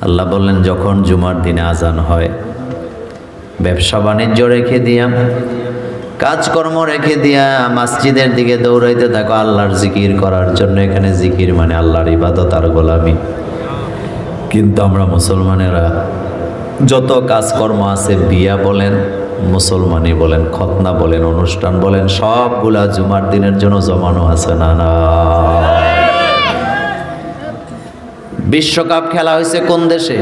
আল্লাহ বললেন, যখন জুমার দিনে আজান হয়, ব্যবসা বাণিজ্য রেখে দিয়া, কাজকর্ম রেখে দিয়া মসজিদের দিকে দৌড়াইতে থাকো আল্লাহর জিকির করার জন্য। এখানে জিকির মানে আল্লাহর ইবাদত আর গোলামি। কিন্তু আমরা মুসলমানেরা যত কাজকর্ম আছে, বিয়া বলেন, মুসলমানি বলেন, খতনা বলেন, অনুষ্ঠান বলেন, সবগুলা জুমার দিনের জন্য জমানো আছে। না না, বিশ্বকাপ খেলা হয়েছে কোন দেশে?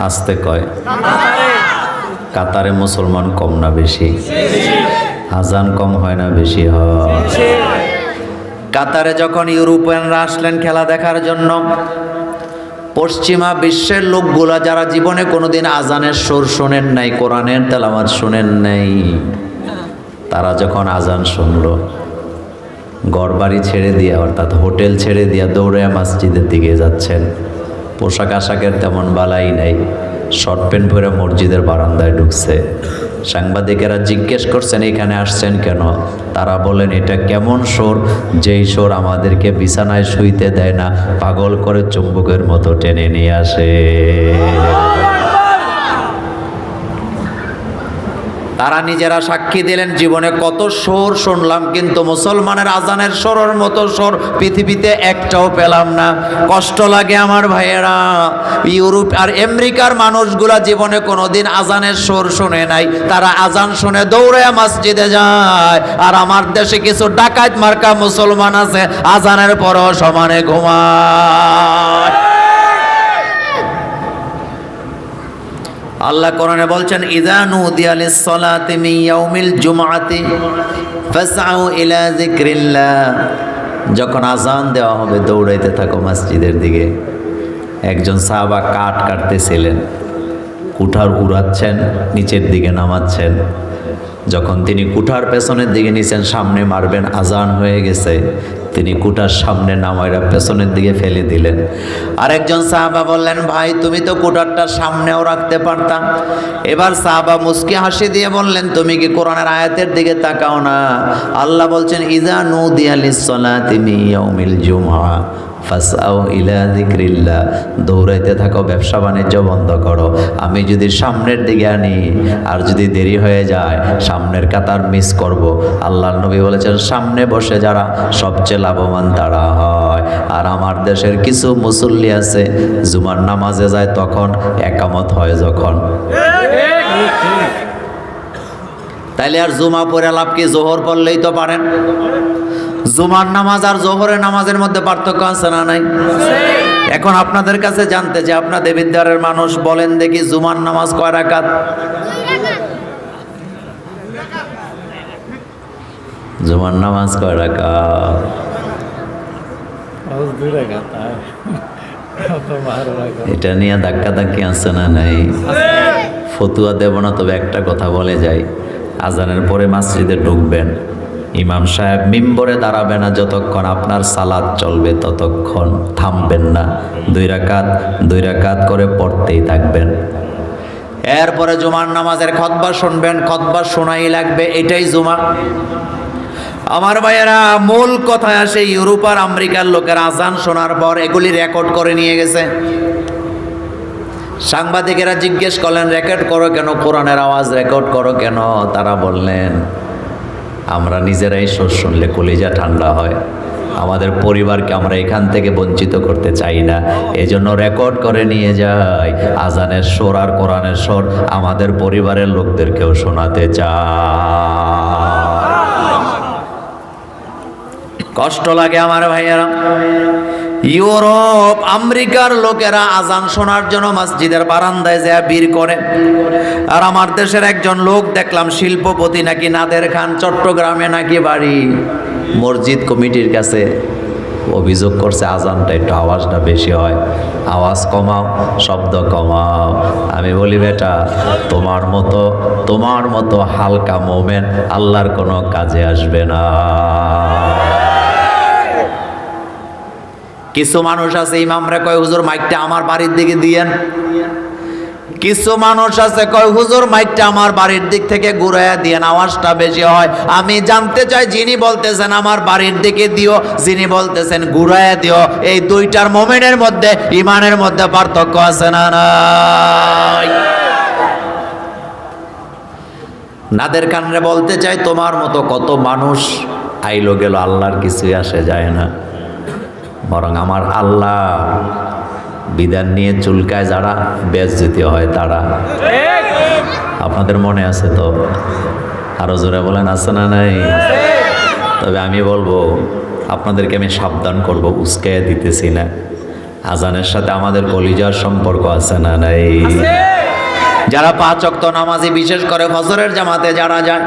আসতে কয় কাতারে। মুসলমান কম না বেশি? আজান কম হয় না বেশি হয়? কাতারে যখন ইউরোপিয়ানরা আসলেন খেলা দেখার জন্য, পশ্চিমা বিশ্বের লোকগুলা যারা জীবনে কোনোদিন আজানের সুর শোনেন নাই, কোরআনের তেলাওয়াত শোনেন নাই, তারা যখন আজান শুনলো, ঘরবাড়ি ছেড়ে দিয়া, অর্থাৎ হোটেল ছেড়ে দিয়া দৌড়ে মসজিদের দিকে যাচ্ছেন। পোশাক আশাকের তেমন বালাই নাই, শর্ট প্যান্ট পরে মসজিদের বারান্দায় ঢুকছে। সাংবাদিকেরা জিজ্ঞেস করছেন, এখানে আসছেন কেন? তারা বলেন, এটা কেমন সুর, যেই সুর আমাদেরকে বিছানায় শুইতে দেয় না, পাগল করে চুম্বকের মতো টেনে নিয়ে আসে। তারা নিজেরা সাক্ষী দিলেন, জীবনে কত সুর শুনলাম, কিন্তু মুসলমানের আজানের সুরের মতো সুর পৃথিবীতে একটাও পেলাম না। কষ্ট লাগে আমার ভাইয়েরা। ইউরোপ আর আমেরিকার মানুষগুলা জীবনে কোনোদিন আজানের সুর শুনে নাই, তারা আজান শুনে দৌড়ে মসজিদে যায়। আর আমার দেশে কিছু ডাকাত মার্কা মুসলমান আছে, আজানের পরও সমানে ঘুমায়। আল্লাহ কোরআনে বলছেন, ইযা নুদিয়া লিস-সালাতি মিন ইয়াউমিল জুমআতি ফাসআউ ইলা যিকরিল্লাহ। যখন আজান দেওয়া হবে দৌড়াইতে থাকো মসজিদের দিকে। একজন সাহাবা কাঠ কাটতেছিলেন, কুঠার উড়াচ্ছেন, নিচের দিকে নামাচ্ছেন। যখন তিনি কুঠার পেছনের দিকে নিছেন, সামনে মারবেন, আজান হয়ে গেছে, তিনি কুঠার সামনে নামাইরা পেছনের দিকে ফেলে দিলেন। আরেকজন সাহাবা বললেন, ভাই তুমি তো কুঠারটা সামনেও রাখতে পারতাম। এবার সাহাবা মুস্কি হাসি দিয়ে বললেন, তুমি কি কোরআনের আয়াতের দিকে তাকাও না? আল্লাহ বলছেন, ইযা নুদিয়া লিস-সালাতি মিন ইয়াউমিল জুমআ ফাসআউ ইলা যিকরিল্লাহ। দৌড়াইতে থাকো, ব্যবসা বাণিজ্য বন্ধ করো। আমি যদি সামনের দিকে আনি আর যদি দেরি হয়ে যায়, সামনের কাতার মিস করব। আল্লাহর নবী বলেছেন, সামনে বসে যারা সবচেয়ে লাভবান তারা হয়। আর আমার দেশের কিছু মুসল্লি আছে, জুমার নামাজে যায় তখন, একামত হয় যখন। তাইলে আর জুমা পড়ে লাভ কি? জোহর পড়লেই তো পারেন। জুমার নামাজ আর জোহরের নামাজের মধ্যে পার্থক্য আছে না নাই? এখন আপনাদের কাছে জানতে চাই, আপনাদের বিদ্যালয়ের মানুষ বলেন দেখি, জুমার নামাজ কয় রাকাত? জুমার নামাজ কয় রাকাত? এটা নিয়ে ধাক্কা ধাক্কি আছে না নাই? ফতুয়া দেব না, তবে একটা কথা বলে যাই, আজানের পরে মসজিদে ঢুকবেন, ইমাম সাহেব মিম্বরে দাঁড়াবে না যতক্ষণ আপনার সালাত চলবে, ততক্ষণ থামবেন না। দুই রাকাত করে পড়তেই থাকবেন। এরপরে জুমার নামাজের খুতবা শুনবেন, খুতবা শোনাই লাগবে, এটাই জুমা। আমার ভাইয়েরা, মূল কথায় আসে, ইউরোপ আর আমেরিকার লোকের আজান শোনার পর এগুলি রেকর্ড করে নিয়ে গেছে। সাংবাদিকেরা জিজ্ঞেস করলেন, রেকর্ড করো কেন? কোরআনের আওয়াজ রেকর্ড করো কেন? তারা বললেন, আমরা নিজেরাই সুর শুনলে কলিজা ঠান্ডা হয়, আমাদের পরিবারকে আমরা এখান থেকে বঞ্চিত করতে চাই না, এজন্য রেকর্ড করে নিয়ে যাই। আজানের সুর আর কোরআনের সুর আমাদের পরিবারের লোকদেরকেও শোনাতে চাই। কষ্ট লাগে আমার ভাইয়েরা। ইউরোপ আমেরিকার লোকেরা আজান শোনার জন্য মসজিদের বারান্দায় যায় ভিড় করে। আর আমার দেশের একজন লোক দেখলাম, শিল্পপতি নাকি, নাদের খান, চট্টগ্রামে নাকি বাড়ি, মসজিদ কমিটির কাছে অভিযোগ করছে, আজানটা একটু আওয়াজটা বেশি হয়, আওয়াজ কমাও, শব্দ কমাও। আমি বলি, বেটা, তোমার মতো হালকা মোমেন আল্লাহর কোনো কাজে আসবে না। কিছু মানুষ আছে, ইমামরা কয়, হুজুর মাইকটা আমার বাড়ির দিকে দিয়েন। কিছু মানুষ আছে কয় হুজুর মাইকটা আমার বাড়ির দিক থেকে ঘুরাইয়া দিয়ে আওয়াজটা বেশি হয়। আমি জানতে চাই যিনি বলতেছেন আমার বাড়ির দিকে দিও, যিনি বলতেছেন ঘুরাইয়া দিও, এই দুইটার মোমেনের মধ্যে ইমানের মধ্যে পার্থক্য আছে না নাই? নাদের কানরে বলতে চাই তোমার মতো কত মানুষ আইলো গেল, আল্লাহর কিছুই আসে যায় না। বরং আমার আল্লাহ বিধান নিয়ে চুলকায় যারা বেজ্জতি হয় তারা। আপনাদের মনে আছে তো? আরো জোরে বলেন আছে না নাই? তবে আমি বলবো আপনাদেরকে আমি সাবধান করব, উস্কাইয়া দিতেছি না। আজানের সাথে আমাদের কলিজার সম্পর্ক আছে না নাই? যারা 5 ওয়াক্ত নামাজি, বিশেষ করে ফজরের জামাতে যারা যায়,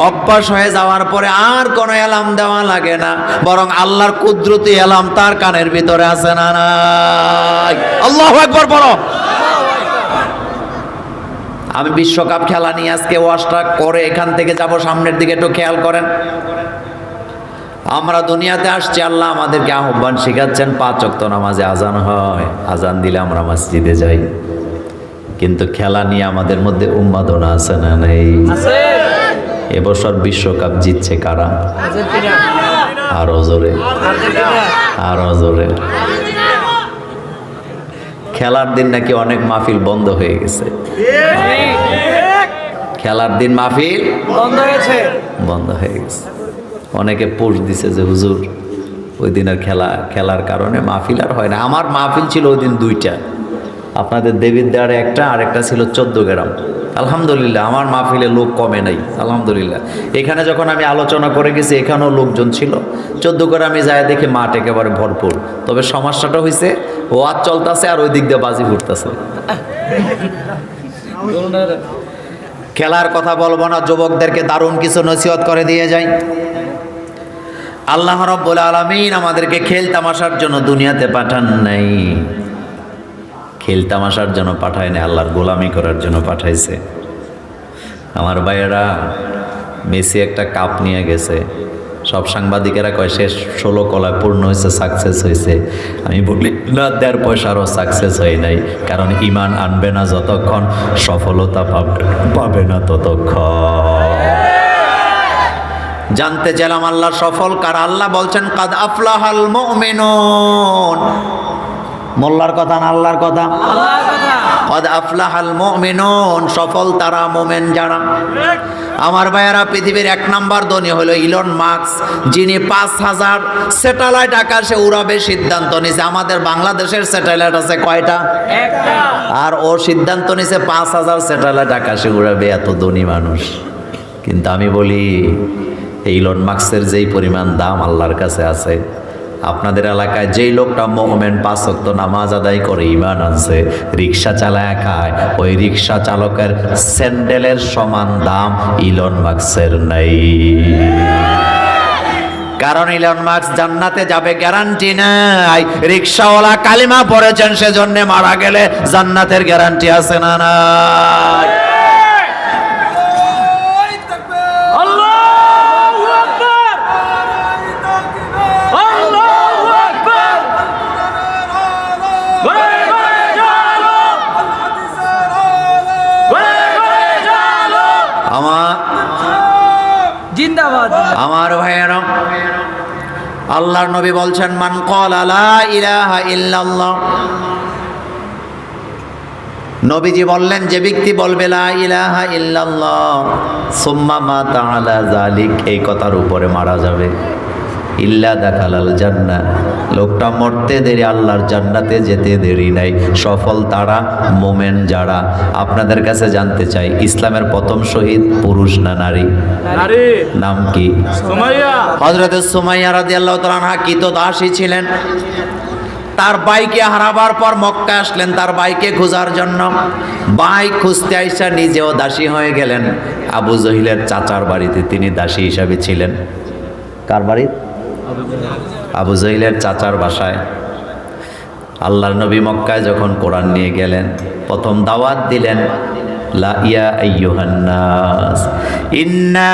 অভ্যাস হয়ে যাওয়ার পরে আর কোনো এলাম দেওয়া লাগে না, বরং আল্লাহর কুদরতি এলাম তার কানের ভিতরে আছে না নাই? আল্লাহু আকবার বলো। আমি বিশ্বকাপ খেলা নিয়ে আজকে ওয়াজটা করে এখান থেকে যাব সামনের দিকে, একটু খেয়াল করেন। আমরা দুনিয়াতে আসছি, আল্লাহ আমাদেরকে আহ্বান শিখাচ্ছেন 5 ওয়াক্ত নামাজে আজান হয়, আজান দিলে আমরা মসজিদে যাই। কিন্তু খেলা নিয়ে আমাদের মধ্যে উন্মাদনা আছে না নেই? এবছর বিশ্বকাপ জিতছে কারা? আরো জোরে, আরো জোরে। খেলার দিন নাকি অনেক মাহফিল বন্ধ হয়ে গেছে। খেলার দিন মাহফিল বন্ধ হয়ে গেছে। অনেকে পোস্ট দিছে যে হুজুর ওই দিনের খেলার কারণে মাহফিল আর হয় না। আমার মাহফিল ছিল ওই দিন 2টা, আপনাদের দেবীর দেওয়ারে একটা, আর একটা ছিল 14 গ্রাম। আলহামদুলিল্লাহ আমার মাহফিলে লোক কমে নাই, আলহামদুলিল্লাহ। এখানে যখন আমি আলোচনা করে গেছি এখানেও লোকজন ছিল। 14 গ্রামে যায় দেখি মাঠ একেবারে ভরপুর। তবে সমস্যাটা হয়েছে ওয়াজ চলতেছে আর ওই দিক দিয়ে বাজি ফুটতেছে। খেলার কথা বলবো না, যুবকদেরকে দারুণ কিছু নসিহত করে দিয়ে যাই। আল্লাহ রাব্বুল আলামিন আমাদেরকে খেল তামাশার জন্য দুনিয়াতে পাঠান নাই, খেল তামাশার জন্য পাঠায় না, আল্লাহর গোলামি করার জন্য পাঠাইছে। আমার ভাইয়েরা, মেসি একটা কাপ নিয়ে গেছে, সব সাংবাদিকেরা কয় সে 16 কলায় পূর্ণ হয়েছে, সাকসেস হয়েছে। আমি বলি না, 1.5 পয়সারও সাকসেস হয় নাই। কারণ ইমান আনবে না যতক্ষণ, সফলতা পাবে না ততক্ষণ। জানতে চাইলাম আল্লাহ সফল কারা? আল্লাহ বলছেন কাদ আফলাহাল মুমিনুন। মোল্লার কথা না আল্লাহর কথা? কদ আফলাহাল মুমিনুন, সফল তারা মুমিন যারা। আমার ভাইয়েরা, পৃথিবীর 1 নাম্বার ধনী হলো ইলন মাস্ক, যিনি 5000 স্যাটেলাইট আকাশে উড়াবে সিদ্ধান্ত নিছে। আমাদের বাংলাদেশের স্যাটেলাইট আছে কয়টা? একটা। আর ও সিদ্ধান্ত নিছে 5000 স্যাটেলাইট আকাশে উড়াবে, এত ধনী মানুষ। কিন্তু আমি বলি ইলন মাস্কের যেই পরিমাণ দাম আল্লাহর কাছে আছে, আপনাদের এলাকায় যেই লোকটা মুমিন 5 ওয়াক্ত নামাজ আদায় করে ঈমান আনছে, রিকশা চালায় খায়, ওই রিকশা চালকের স্যান্ডেলের সমান দাম ইলন মাস্কের নাই। কারণ ইলন মাস্ক জান্নাতে যাবে গ্যারান্টি নাই। রিকশাওয়ালা কালিমা পড়েছেন সেজন্য মারা গেলে জান্নাতের গ্যারান্টি আছে না নাই? আমার ভাইয়েরা, আল্লাহর নবী বলছেন মান ক্বালা লা ইলাহা ইল্লাল্লাহ, নবীজি বললেন যে ব্যক্তি বলবে লা ইলাহা ইল্লাল্লাহ সুম্মা মাতা আলা যালিক, এই কথার উপরে মারা যাবে, ইল্লা দাখালাল জান্নাহ, লোকটা মরতে দেরি আল্লাহর জান্নাতে যেতে দেরি নাই। সফল তারা, মোমেন যারা। আপনাদের কাছে জানতে চাই, ইসলামের প্রথম শহীদ পুরুষ না নারী? নারী। নাম কি? সুমাইয়া। হযরত সুমাইয়া রাদিয়াল্লাহু তাআলা আনহা কৃতদাসী ছিলেন। তার ভাইকে হারাবার পর মক্কা আসলেন তার ভাইকে খোঁজার জন্য। ভাই খুঁজতে আইসা নিজেও দাসী হয়ে গেলেন। আবু জহিলের চাচার বাড়িতে তিনি দাসী হিসাবে ছিলেন। কার বাড়ি? আবু জহিলের চাচার বাসায়। আল্লাহর নবী মক্কায় যখন কোরআন নিয়ে গেলেন, প্রথম দাওয়াত দিলেন লা ইয়া আইয়ুহান নাস ইন্না,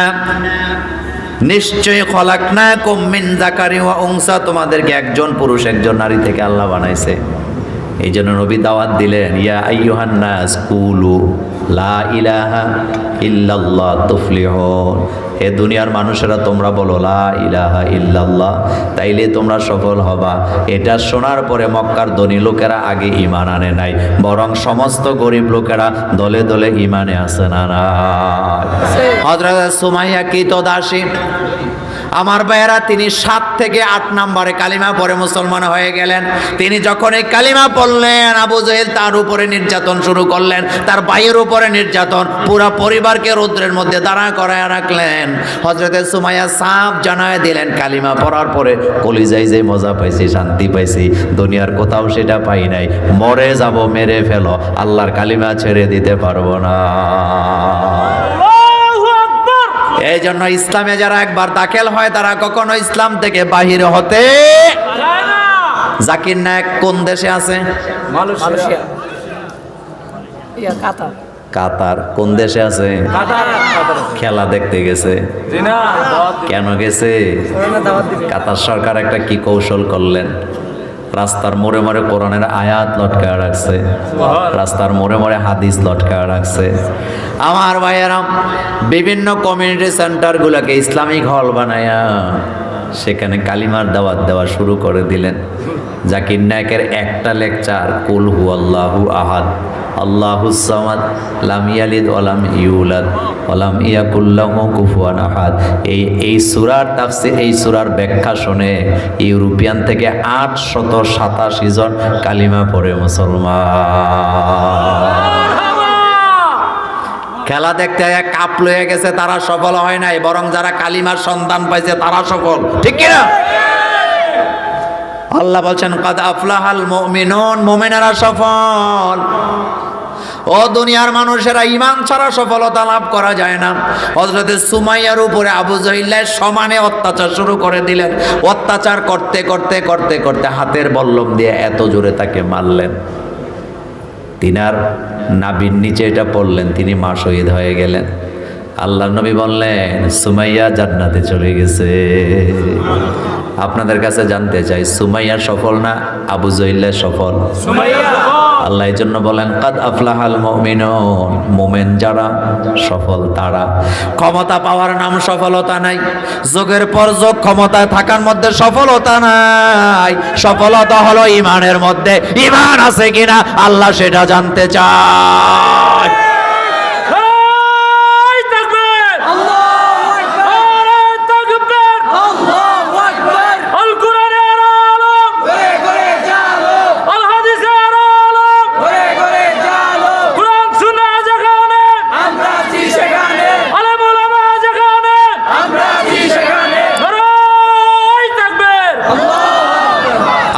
নিশ্চয় খলাকনাকুম মিন যাকারি ওয়া উনসা, তোমাদেরকে একজন পুরুষ একজন নারী থেকে আল্লাহ বানাইছে। এই জন্য নবী দাওয়াত দিলেন, ইয়া আইয়ুহান নাস কুলু লা ইলাহা ইল্লাল্লাহ তুফলিহুন। হে দুনিয়ার মানুষেরা তোমরা বলো লা ইলাহা ইল্লাল্লাহ, তাইলে তোমরা সফল হবা। এটা শোনার পরে মক্কার ধনী লোকেরা আগে ঈমান আনে নাই, বরং সমস্ত গরিব লোকেরা দলে দলে ঈমানে আসে না। হযরত সুমাইয়া কৃতদাসী আমার ভাইয়েরা, তিনি 7 থেকে 8 নম্বরে কালিমা পড়ে মুসলমান হয়ে গেলেন। তিনি যখন এই কালিমা পড়লেন, আবু জেহেল তার উপরে নির্যাতন শুরু করলেন, তার ভাইয়ের উপরে নির্যাতন, পুরা পরিবারকে রৌদ্রের মধ্যে দাঁড়া করায় রাখলেন। হযরতে সুমাইয়া সাফ জানায় দিলেন, কালিমা পড়ার পরে কলিজায় যে মজা পাইছি, শান্তি পাইছি, দুনিয়ার কোথাও সেটা পাই নাই। মরে যাব, মেরে ফেলো, আল্লাহর কালিমা ছেড়ে দিতে পারবো না। এই জন্য ইসলামে যারা একবার দাখিল হয় তারা কখনো ইসলাম থেকে বাহির হতে পারে না। জাকির নায়েক কোন দেশে আছে? মালয়েশিয়া। কাতার। কোন দেশে আছে? খেলা দেখতে গেছে। কেন গেছে? কাতার সরকার একটা কি কৌশল করলেন, রাস্তার মোড়ে মোড়ে কোরআনের আয়াত লটকায় রাখছে, রাস্তার মোড়ে মোড়ে হাদিস লটকায় রাখছে। আমার ভাইয়েরা, বিভিন্ন কমিউনিটি সেন্টারগুলোকে ইসলামিক হল বানায়া সেখানে কালিমার দাওয়াত দেওয়া শুরু করে দিলেন। জাকির নায়েকের একটা লেকচার, কুল হু আল্লাহু আহাদ আল্লাহুস সামাদ লাম ইয়ালিদ ওয়া লাম ইউলাদ ওয়া লাম ইয়াকুল লাহু কুফুয়ান আহাদ, এই সূরার তাফসীর, এই সূরার ব্যাখ্যা শুনে ইউরোপিয়ান থেকে 887 জন কালিমা পড়ে মুসলমান। খেলা দেখতে কাপ লয়ে গেছে, তারা সফল হয় নাই, বরং যারা কালিমার সন্ধান পাইছে তারা সফল। ঠিক কিনা? আল্লাহ বলছেন, কাদ আফলাহাল মুমিনুন, মুমিনেরা সফল। ও দুনিয়ার মানুষেরা, ঈমান ছাড়া সফলতা লাভ করা যায় না। হযরত সুমাইয়ার উপরে আবু জেহেল সমানে অত্যাচার শুরু করে দিলেন। অত্যাচার করতে করতে করতে করতে হাতের বল্লম দিয়ে এত জোরে তাকে মারলেন, তিনার নাভির নিচে এটা পড়লেন, তিনি মা শহীদ হয়ে গেলেন। আল্লাহর নবী বললেন, সুমাইয়া জান্নাতে চলে গেছে। আপনাদের কাছে জানতে চাই, সুমাইয়া সফল না আবু জেহেল সফল? আল্লাহ এই জন্য বলেন, কাদ আফলাহাল মুমিনুন, মুমিন যারা সফল তারা। ক্ষমতা পাওয়ার নাম সফলতা নাই, যোগের পর যোগ ক্ষমতায় থাকার মধ্যে সফলতা নাই। সফলতা হলো ঈমানের মধ্যে। ঈমান আছে কিনা আল্লাহ সেটা জানতে চায়।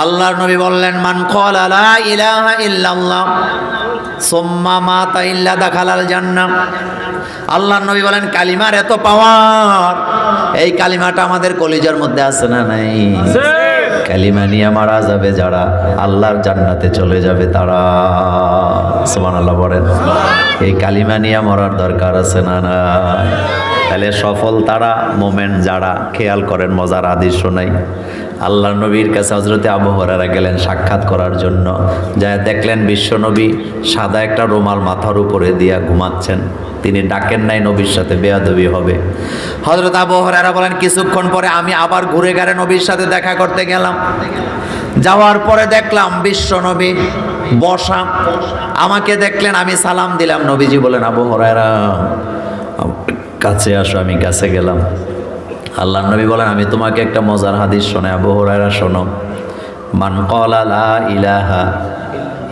আল্লাহর নবী বললেন, মান ক্বালা লা ইলাহা ইল্লাল্লাহ সুম্মা মাতা ইল্লা দাখালাল জান্নাহ। আল্লাহর নবী বলেন, কালিমার এত পাওয়ার, এই কালিমাটা আমাদের কলিজার মধ্যে আছে না নাই? কালিমা নিয়ে মারা যাবে যারা, আল্লাহর জান্নাতে চলে যাবে তারা। সুবহানাল্লাহ বলেন। এই কালিমা নিয়ে মরার দরকার আছে না নাই? তাহলে সফল তারা, মোমেন যারা। খেয়াল করেন, মজার হাদিস শোনাই। আল্লাহর নবীর কাছে হযরতে আবু হুরায়রা গেলেন সাক্ষাৎ করার জন্য। যা দেখলেন বিশ্ব নবী সাদা একটা রুমাল মাথার উপরে দিয়া ঘুমাচ্ছেন। তিনি ডাকেন নাই, নবীর সাথে বেয়াদবি হবে। হযরত আবু হুরায়রা বলেন, কিছুক্ষণ পরে আমি আবার ঘুরে গেলে নবীর সাথে দেখা করতে গেলাম। যাওয়ার পরে দেখলাম বিশ্ব নবী বসা। আমাকে দেখলেন, আমি সালাম দিলাম। নবীজি বলেন, আবু হুরায়রা কাছে আসো। আমি কাছে গেলাম। আল্লাহর নবী বলেন, আমি তোমাকে একটা মজার হাদিস শোনাই। আবু হুরায়রা শোনো। মান ক্বালা লা ইলাহা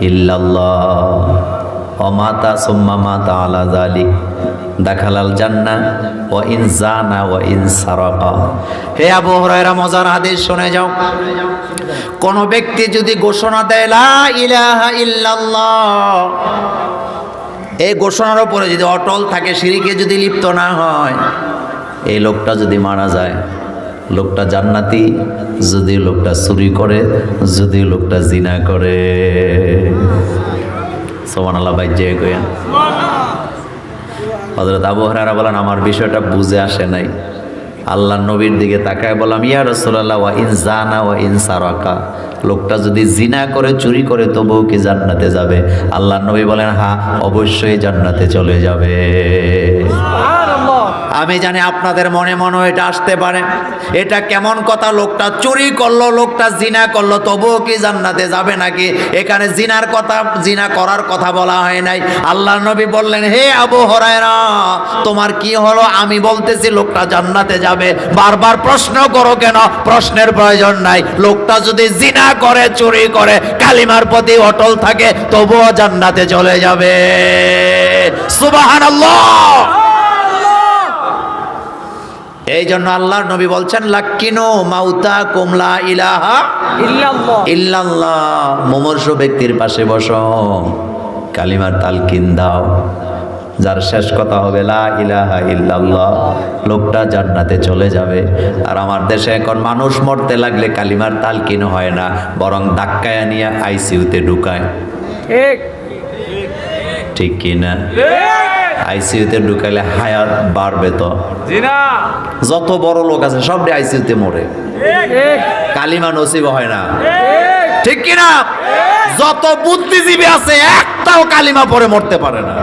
ইল্লাল্লাহ ওয়া মাতা সুম্মা মাতা আলা যালিক দাখালাল জান্নাহ ওয়া ইন জানা ওয়া ইন সারাকা। হে আবু হুরায়রা, মজার হাদিস শুনে যাও। কোন ব্যক্তি যদি ঘোষণা দেয় লা ইলাহা ইল্লাল্লাহ, এই ঘোষণার উপরে যদি অটল থাকে, শিরকে যদি লিপ্ত না হয়, এই লোকটা যদি মারা যায়, লোকটা জান্নাতি। যদি লোকটা চুরি করে, যদি লোকটা জিনা করে। সুবহানাল্লাহ ভাই, যে কইেন। হযরত আবু হুরায়রা বলেন, আমার বিষয়টা বুঝে আসে নাই। আল্লাহর নবীর দিকে তাকায় বললাম, ইয়া রাসূলুল্লাহ ওয়া ইন জানা ওয়া ইন সারাকা, লোকটা যদি জিনা করে চুরি করে তবুও কি জান্নাতে যাবে? আল্লাহ নবী বলেন হ্যাঁ, অবশ্যই জান্নাতে চলে যাবে। আমি জানি আপনাদের মনে মনে এটা আসতে পারে, এটা কেমন কথা, লোকটা চুরি করলো, লোকটা জিনা করলো, তবুও কি জান্নাতে যাবে নাকি? এখানে জিনার কথা, জিনা করার কথা বলা হয় নাই। আল্লাহ নবী বললেন, হে আবু হুরায়রা, তোমার কি হলো? আমি বলতেছি লোকটা জান্নাতে যাবে, বারবার প্রশ্ন করো কেন? প্রশ্নের প্রয়োজন নাই। লোকটা যদি জিনা করে, চুরি করে, কালিমার প্রতি অটল থাকে, তবুও জান্নাতে চলে যাবে। সুবহানাল্লাহ। এই জন্য আল্লাহর নবী বলছেন, লাক্কিনু মাউতাকুম লা ইলাহা ইল্লাল্লাহ। মুমূর্ষু ব্যক্তির পাশে বসো, কালিমার তালকিন দাও, যার শেষ কথা হবে লা ইলাহা ইল্লাল্লাহ, লোকটা জান্নাতে চলে যাবে। আর আমার দেশে এখন মানুষ মরতে লাগলে কালিমার তালকিন হয় না, বরং ধাক্কায় নিয়ে আইসিইউতে ঢুকায়। ঠিক কি না? আইসিইউতে ঢুকাইলে হায়াত বাড়বে তো। যত বড় লোক আছে সব আইসিইউতে মরে, কালিমা নসিব হয় না। ঠিক কি না? যত বুদ্ধিজীবী আছে একটাও কালিমা পড়ে মরতে পারে না।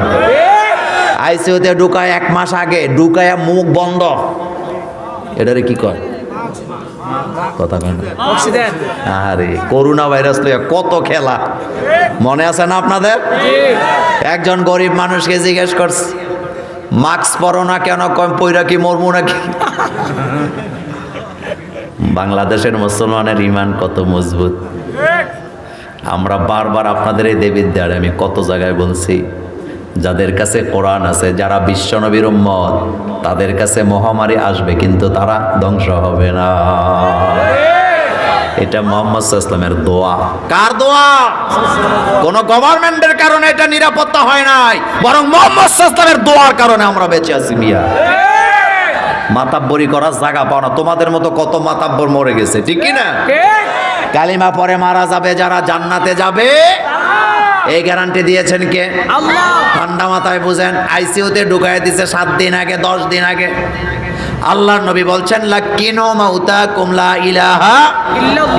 আইসিইউতে ঢুকায় 1 মাস আগে, ঢুকায় মুখ বন্ধ, এটারে কি কয়? কথা কয় না? আরে করোনা ভাইরাস লইয়া কত খেলা মনে আছে না আপনাদের? একজন গরিব মানুষকে জিজ্ঞেস করছে, মাস্ক পরো না কেন? কম পইরা কি মরমু নাকি? বাংলাদেশের মুসলমানের ঈমান কত মজবুত। আমরা বারবার আপনাদের এই দেবীর দ্বারে আমি কত জায়গায় বলছি, যাদের কাছে কোরআন আছে, যারা বিশ্বনবীর উম্মত, তাদের কাছে মহামারী আসবে কিন্তু তারা ধ্বংস হবে না। এটা মুহাম্মদ সাল্লাল্লাহু আলাইহি ওয়াসাল্লামের দোয়া। কার দোয়া? কোন গভর্নমেন্টের কারণে এটা নিরাপত্তা হয় নাই, বরং মুহাম্মদ সাল্লাল্লাহু আলাইহি ওয়াসাল্লামের দোয়ার কারণে আমরা বেঁচে আছি। মিয়া মাতাব্বরি করার জায়গা পাও না, তোমাদের মতো কত মাতাব্বর মরে গেছে। ঠিক কি না? কালিমা পরে মারা যাবে যারা, জান্নাতে যাবে। এই গ্যারান্টি দিয়েছেন কে? আল্লাহ। ঠান্ডা মাথায় বুঝেন। আইসিইউতে ঢুকায় দিছে 7 দিন আগে, 10 দিন আগে। আল্লাহর নবী বলছেন, লাক্কিনু মাউতাকুম লা ইলাহা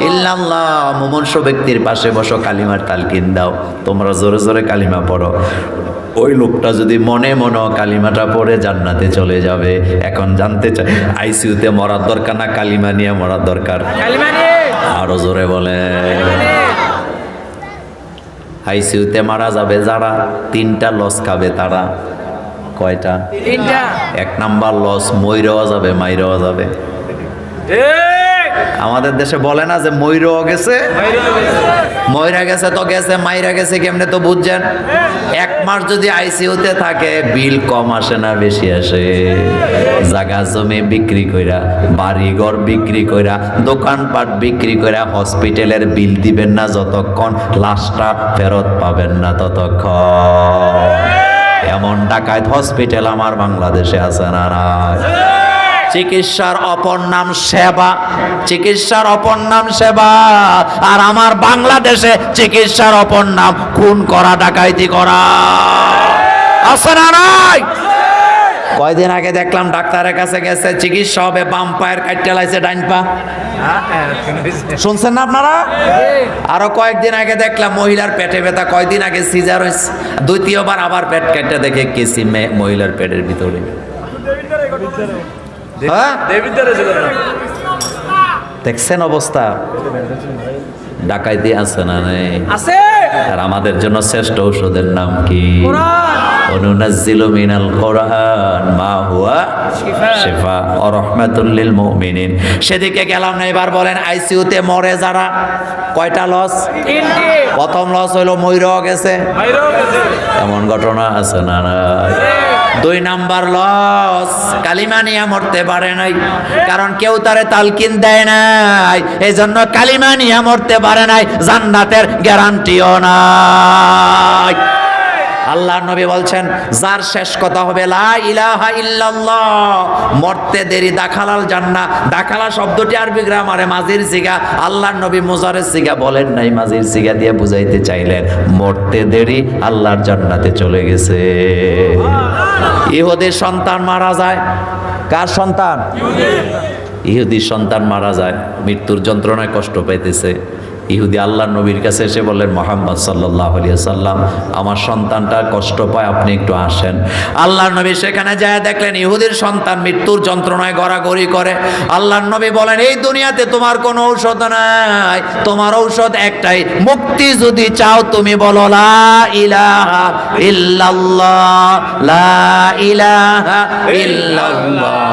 ইল্লাল্লাহ। মুমূর্ষু ব্যক্তির পাশে বসো, কালিমার তালকিন দাও, তোমরা জোরে জোরে কালিমা পড়ো। ওই লোকটা যদি মনে মনে কালিমাটা পড়ে জান্নাতে চলে যাবে। এখন জানতে চাই, আইসিইউতে মরার দরকার না কালিমা নিয়ে মরার দরকার? আরো জোরে বলে। আইসিইউতে মারা যাবে যারা, 3টা লস খাবে তারা। কয়টা? 3টা। 1 নাম্বার লস, মইরেও যাবে, মাইরেও যাবে। আমাদের দেশে বলে না যে মইরেও গেছে, মইরা গেছে তো গেছে, মাইরা গেছে কেমনে তো বুঝছেন। 1 মাস যদি আইসিইউতে থাকে, বিল কম আসে না বেশি আসে? জায়গা জমি বিক্রি কইরা, বাড়ি ঘর বিক্রি কইরা, দোকানপাট বিক্রি কইরা হসপিটালের বিল দিবেন না যতক্ষণ লাশটা ফেরত পাবেন না ততক্ষণ। এমন ডাকাত হসপিটাল আমার বাংলাদেশে আছে না? চিকিৎসার অপর নাম সেবা, চিকিৎসার অপর নাম সেবা। আর আমার বাংলাদেশে চিকিৎসার অপর নাম খুন করা, ডাকাইতি করা। আছে না নাই? কয়দিন আগে দেখলাম ডাক্তারের কাছে গেছে, চিকিৎসা হবে, বাম পায়ের কাটতে লাইছে ডাইন পা। শুনছেন না আপনারা? আরো কয়েকদিন আগে দেখলাম মহিলার পেটে ব্যথা, কয়দিন আগে সিজার হয়েছে, দ্বিতীয়বার আবার পেট কাটতে দেখে কেসি মহিলার পেটের ভিতরে। দেখছেন অবস্থা? ডাকাইতি আছে না নাই? আছে। আর আমাদের জন্য শ্রেষ্ঠ ঔষধের নাম কি? অনুনাজ্জিলু মিনাল কোরআন মা হুয়া শিফা ওয়া রাহমাতুল লিল মুমিনিন। সেদিকে গেলাম না। এবার বলেন, আইসিইউতে মরে যারা, কয়টা লস? 3টি। প্রথম লস হইলো মইরাও গেছে, এমন ঘটনা আছে না নাই? 2 নাম্বার লস, কালিমা নিয়ে মরতে পারে নাই, কারণ কেউ তারে তালকিন দেয় নাই, এই জন্য কালিমা নিয়ে মরতে পারে নাই, জান্নাতের গ্যারান্টিও নাই। আল্লাহর নবী বলছেন, যার শেষ কথা হবে লা ইলাহা ইল্লাল্লাহ, মরতে দেরি দাখালাল জান্নাহ। দাখালা শব্দটি আরবি গ্রামারে মাজির সিগা, আল্লাহর নবী মুজারের সিগা বলেন নাই, মাজির সিগা দিয়ে বুঝাইতে চাইলেন মরতে দেরি আল্লাহর জান্নাতে চলে গেছে। ইহুদির সন্তান মারা যায়। কার সন্তান? ইহুদির সন্তান মারা যায়, মৃত্যুর যন্ত্রণায় কষ্ট পাইতেছে। ইহুদি আল্লাহর নবীর কাছে এসে বললেন, মুহাম্মদ সাল্লাল্লাহু আলাইহি সাল্লাম, আমার সন্তানটা কষ্ট পায়, আপনি একটু আসেন। আল্লাহর নবী সেখানে যায়, দেখলেন ইহুদির সন্তান মৃত্যুর যন্ত্রণায় গড়াগড়ি করে। আল্লাহর নবী বলেন, এই দুনিয়াতে তোমার কোনো ঔষধ নাই, তোমার ঔষধ একটাই, মুক্তি যদি চাও তুমি বলো লা ইলাহা ইল্লাল্লাহ, লা ইলাহা ইল্লাল্লাহ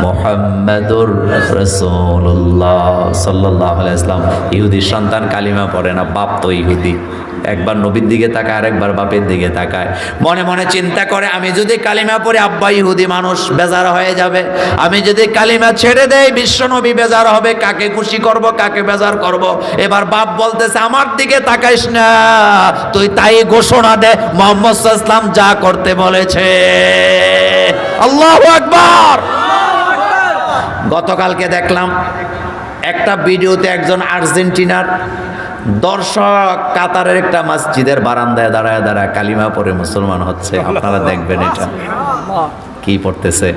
মুহাম্মাদুর রাসূলুল্লাহ সাল্লাল্লাহু আলাইহি ওয়াসাল্লাম। ইহুদির সন্তান কালিমা পড়ে না, বাপ তো ইহুদি, একবার নবীর দিকে তাকায় আর একবার বাপের দিকে তাকায়। মনে মনে চিন্তা করে, আমি যদি কালিমা পড়ে আব্বা ইহুদি মানুষ বেজার হয়ে যাবে, আমি যদি কালিমা ছেড়ে দেই বিশ্ব নবী বেজার হবে, কাকে খুশি করব কাকে বেজার করব। এবার বাপ বলতেছে, আমার দিকে তাকাইস না, তুই তাই ঘোষণা দে মুহাম্মদ সাল্লাল্লাহু আলাইহি ওয়াসাল্লাম যা করতে বলেছে। আল্লাহু আকবার। গতকালকে দেখলাম একটা ভিডিওতে একজন আর্জেন্টিনার দর্শক কাতারের একটা মসজিদের বারান্দায় দাঁড়ায় দাঁড়ায় কালিমা পড়ে মুসলমান হচ্ছে। আপনারা দেখবেন এটা কি পড়তেছে,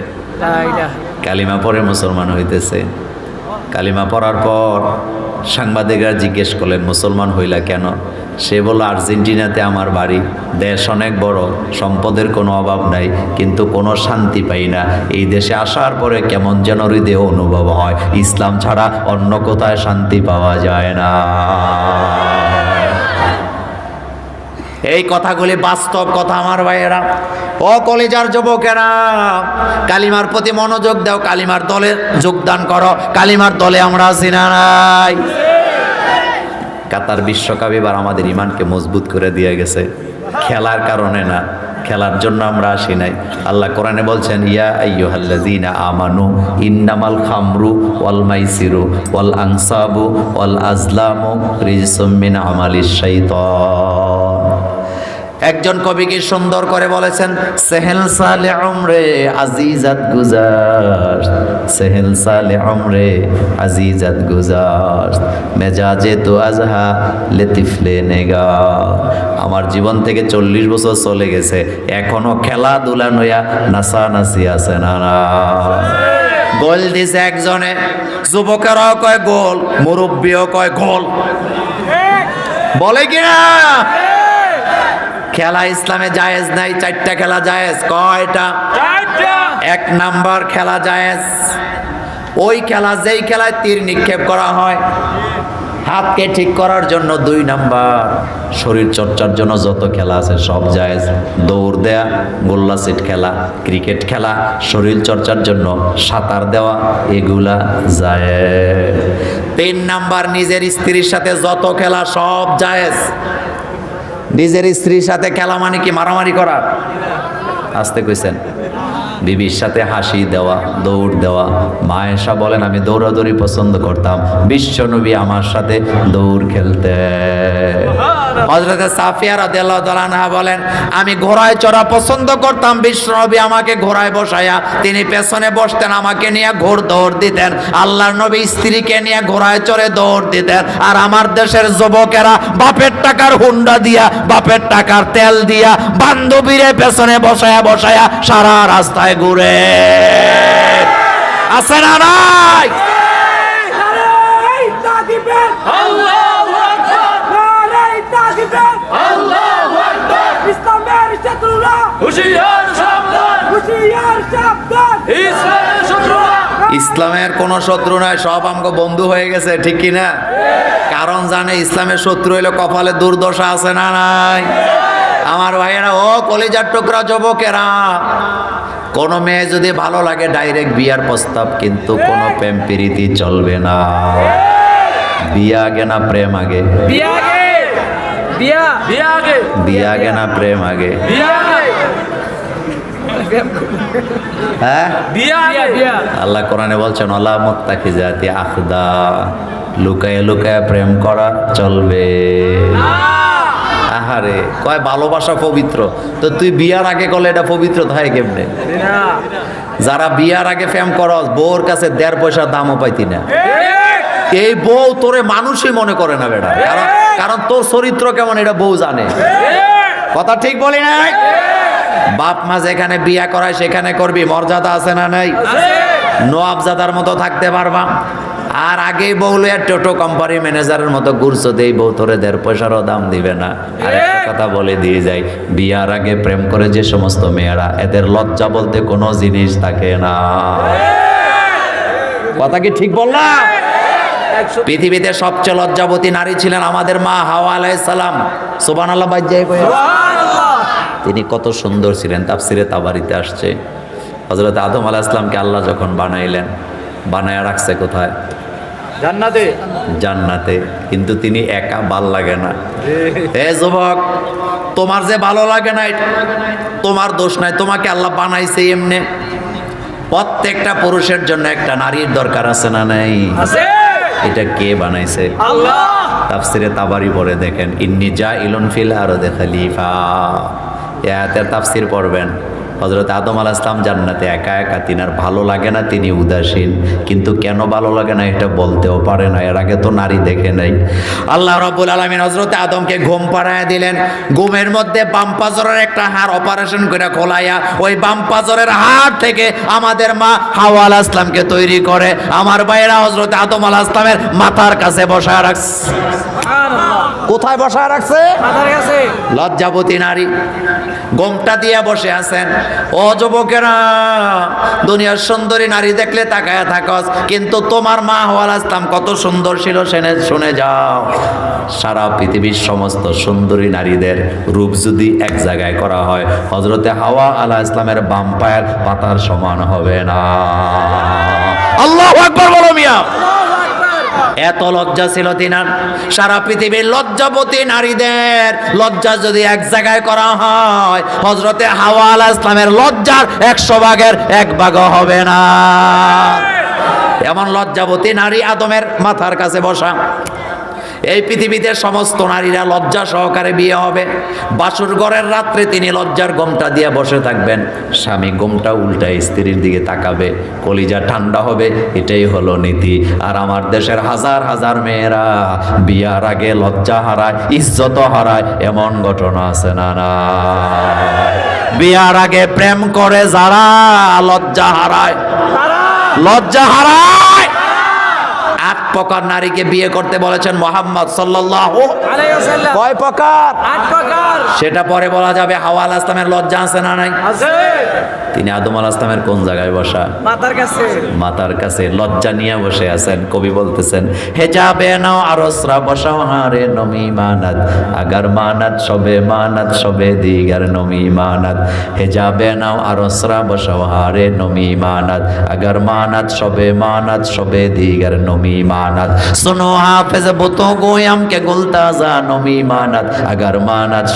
কালিমা পড়ে মুসলমান হইতেছে। কালিমা পড়ার পর সাংবাদিকরা জিজ্ঞেস করলেন, মুসলমান হইলা কেন? সে বলল, আর্জেন্টিনাতে আমার বাড়ি, দেশ অনেক বড়, সম্পদের কোনো অভাব নাই, কিন্তু কোনো শান্তি পাই না। এই দেশে আসার পরে কেমন যেন হৃদয়ে অনুভব হয়, ইসলাম ছাড়া অন্য কোথায় শান্তি পাওয়া যায় না। এই কথাগুলি বাস্তব কথা আমার ভাইয়েরা। ও কলিজার যুবকেরা, কালিমার প্রতি মনোযোগ দাও, কালিমার দলে যোগদান করো। কালিমার দলে আমরা আছি না নাই? কাতার বিশ্বকাপ এবার আমাদের ইমানকে মজবুত করে দিয়ে গেছে, খেলার কারণে না, খেলার জন্য আমরা আসি নাই। আল্লাহ কোরআনে বলছেন, ইয়া আইয়ুহাল্লাযীনা আমানু ইন্নামাল খামরু ওয়াল মাইসিরু ওয়াল আনসাবু ওয়াল আজলামু রিজসুম মিন আমালিশ শাইতান। একজন কবি কি সুন্দর করে বলেছেন, সেহেল সালে উমরে আজিজাত গুজার, সেহেল সালে উমরে আজিজাত গুজার, মেজাজে তো আজহা লতিফলে নেগা। আমার জীবন থেকে 40 বছর চলে গেছে, এখনো খেলাধুলা নয়া নাচানাচি আছে না না। গোল দিছে একজনে, যুবকেরাও কয় গোল, মুরব্বীও কয় গোল, বলে কিনা? খেলা ইসলামে জায়েজ নাই, 4টা খেলা জায়েজ। কয়টা? 1 নাম্বার খেলা জায়েজ, ওই খেলা যেই খেলায় তীর নিক্ষেপ করা হয় হাতকে ঠিক করার জন্য। 2 নাম্বার শরীর চর্চার জন্য যত খেলা আছে সব জায়েজ। দৌড় দেয়া, গোল্লা সিট খেলা, ক্রিকেট খেলা, শরীর চর্চার জন্য সাঁতার দেওয়া, এগুলা জায়েজ। 3 নাম্বার নিজের স্ত্রীর সাথে যত খেলা সব জায়েজ। নিজের স্ত্রীর সাথে খেলা মানে কি মারামারি করা? আসতে কইছেন। বিবির সাথে হাসি দেওয়া, দৌড় দেওয়া। মা আয়েশা বলেন, আমি দৌড়াদৌড়ি পছন্দ করতাম, বিশ্বনবী আমার সাথে দৌড় খেলতে। হযরত সাফিয়া রাদিয়াল্লাহু তাআলা আনহা বলেন, আমি ঘোড়ায় চড়া পছন্দ করতাম, বিশ্বনবী আমাকে ঘোড়ায় বসায়া তিনি পেছনে বসতেন, আমাকে নিয়ে ঘোড় দৌড় দিতেন। আল্লাহর নবী স্ত্রীকে নিয়ে ঘোড়ায় চড়ে দৌড় দিতেন। আর আমার দেশের যুবকেরা বাপের টাকার হুন্ডা দিয়া, বাপের টাকার তেল দিয়া বান্ধবীরে পেছনে বসায়া বসায়া সারা রাস্তায় ঘুরে। আছে না নাই? ইসলামের কোন শত্রু নাই, সব আমগো বন্ধু হয়ে গেছে, ঠিক কিনা? কারণ জানে ইসলামের শত্রু হইলে কপালে দুর্দশা আছে না নাই? আমার ভাইয়েরা, ও কলিজার টুকরা যুবকেরা, কোন মেয়ে যদি ভালো লাগে ডাইরেক্ট বিয়ার প্রস্তাব, কিন্তু কোন প্রেম প্রীতি চলবে না। বিয়া আগে না প্রেম আগে? বিয়া আগে না প্রেম আগে? হ্যাঁ, আল্লাহ কোরআনে বলছেন, আল্লাহ মুত্তাকিজাতি আখদা, লুকায়ে লুকায়ে প্রেম করা চলবে। আহারে, কয় ভালোবাসা পবিত্র, তো তুই বিয়ার আগে করলে এটা পবিত্র হয় কেমনে? যারা বিয়ার আগে প্রেম করস, বউর কাছে 1.5 পয়সার দামও পাইতি না। এই বউ তোরে মানুষই মনে করে না বেটা, কারণ তোর চরিত্র কেমন এটা বউ জানে। কথা ঠিক বলি নাই? বাপ মা যেখানে বিয়া করায় সেখানে করবি, মর্যাদা আছে না নাই? নওয়াবজাদার মতো থাকতে পারবা। আর আগে বউ লইয়া টোটো কোম্পানি ম্যানেজারের মতো ঘুরছো, দেই বউ তোরে 1.5 পয়সারও দাম দিবে না। আর একটা কথা বলে দিয়ে যাই, বিয়ার আগে প্রেম করে যে সমস্ত মেয়েরা, এদের লজ্জা বলতে কোনো জিনিস থাকে না। কথা কি ঠিক বললাম? পৃথিবীতে সবচেয়ে লজ্জাবতী নারী ছিলেন আমাদের মা হাওয়া আলাইহিস সালাম। সুবহানাল্লাহ বাজ্জায় কই, তিনি কত সুন্দর ছিলেন। তাফসিরে তাবারিতে আসছে, হযরত আদম আলাইহিস সালামকে আল্লাহ যখন বানাইলেন, বানায়া রাখছে কোথায়? জান্নাতে। জান্নাতে। কিন্তু তিনি একা, ভাল লাগে না। এ যুবক, তোমার যে ভালো লাগে না তোমার দোষ নাই, তোমাকে আল্লাহ বানাইছে এমনি। প্রত্যেকটা পুরুষের জন্য একটা নারীর দরকার আছে না নাই? আছে। এটা কে বানাইছে? আল্লাহ। তাফসিরে তাবারি পড়ে দেখেন, ইন্নী জাইলুন ফিল আরদি খলিফা। এই আয়াতের তাফসির পড়বেন। হযরত আদম আলাইহিস সালাম জান্নাতে একা একা, তিনার ভালো লাগে না, তিনি উদাসীন। কিন্তু কেন ভালো লাগে না এটা বলতেও পারে না, এর আগে তো নারী দেখে নাই। আল্লাহ রাব্বুল আলামিন হযরত আদমকে ঘুম পাড়ায় দিলেন। ঘুমের মধ্যে বাম পাজরের একটা হাড় অপারেশন করে খোলাইয়া ওই বাম পাজরের হাড় থেকে আমাদের মা হাওয়া আলাইহিস সালামকে তৈরি করে আমার ভাইয়েরা হযরত আদম আলাইহিস সালামের মাথার কাছে বসায় রাখছে। কোথায় বসায় রাখছে? মাথার কাছে। লজ্জাবতী নারী গোমটা দিয়ে বসে আছেন। ও যুবকেরা, দুনিয়ার সুন্দরী নারী দেখলে তাকায়া থাকস, কিন্তু তোমার মা হাওয়া আলাইহিস সালাম কত সুন্দর ছিল শুনে যাও। সারা পৃথিবীর সমস্ত সুন্দরী নারীদের রূপ যদি এক জায়গায় করা হয়, হযরতে হাওয়া আলাইহিস সালামের বাম পায়ের পাতার সমান হবে না। আল্লাহু আকবার বলো মিয়া। এত লজ্জা ছিল তিনার। সারা পৃথিবীর লজ্জাবতী নারীদের লজ্জা যদি এক জায়গায় করা হয়, হযরতে হাওয়া আলাইহিস সালামের লজ্জার 100 ভাগের 1 ভাগও হবে না। এমন লজ্জাবতী নারী আদমের মাথার কাছে বসা। এই পৃথিবীতে সমস্ত নারীরা লজ্জা সহকারে বিয়ে হবে। বাসর ঘরের রাত্রে তিনি লজ্জার গোমটা দিয়ে বসে থাকবেন। স্বামী গোমটা উল্টায় স্ত্রীর দিকে তাকাবে, কলিজা ঠান্ডা হবে। এটাই হলো নীতি। আর আমার দেশের হাজার হাজার মেয়েরা বিয়ার আগে লজ্জা হারায়, ইজ্জত হারায়, এমন ঘটনা আছে না না? বিয়ার আগে প্রেম করে যারা লজ্জা হারায়, লজ্জা হারায়। 8 প্রকার নারীকে বিয়ে করতে বলেছেন মুহাম্মদ সাল্লাল্লাহু আলাইহি ওয়াসাল্লাম। কয় প্রকার? 8 প্রকার। সেটা পরে বলা যাবে। হাওয়া আলাইহিস সালামের লজ্জা আছে না নাই? আছে। তিনি আদম আলাইহিস সালামের কোন জায়গায় বসা? মাথার কাছে। মাথার কাছে লজ্জা নিয়ে বসে আছেন। কবি বলতেছেন, হেজাবে নাও আরসরা বসাও হারে নমি মানাত, আগার মানাত সবে দিগার নমি মানাত। হেজাবে নাও আরসরা বসাও হারে নমি মানাত, আগার মানাত সবে দিগার নমি মানাত। সুনো হাফেজ বুতো গোয়াম কে গুলতাজা নমি মানাত, আগার মানাত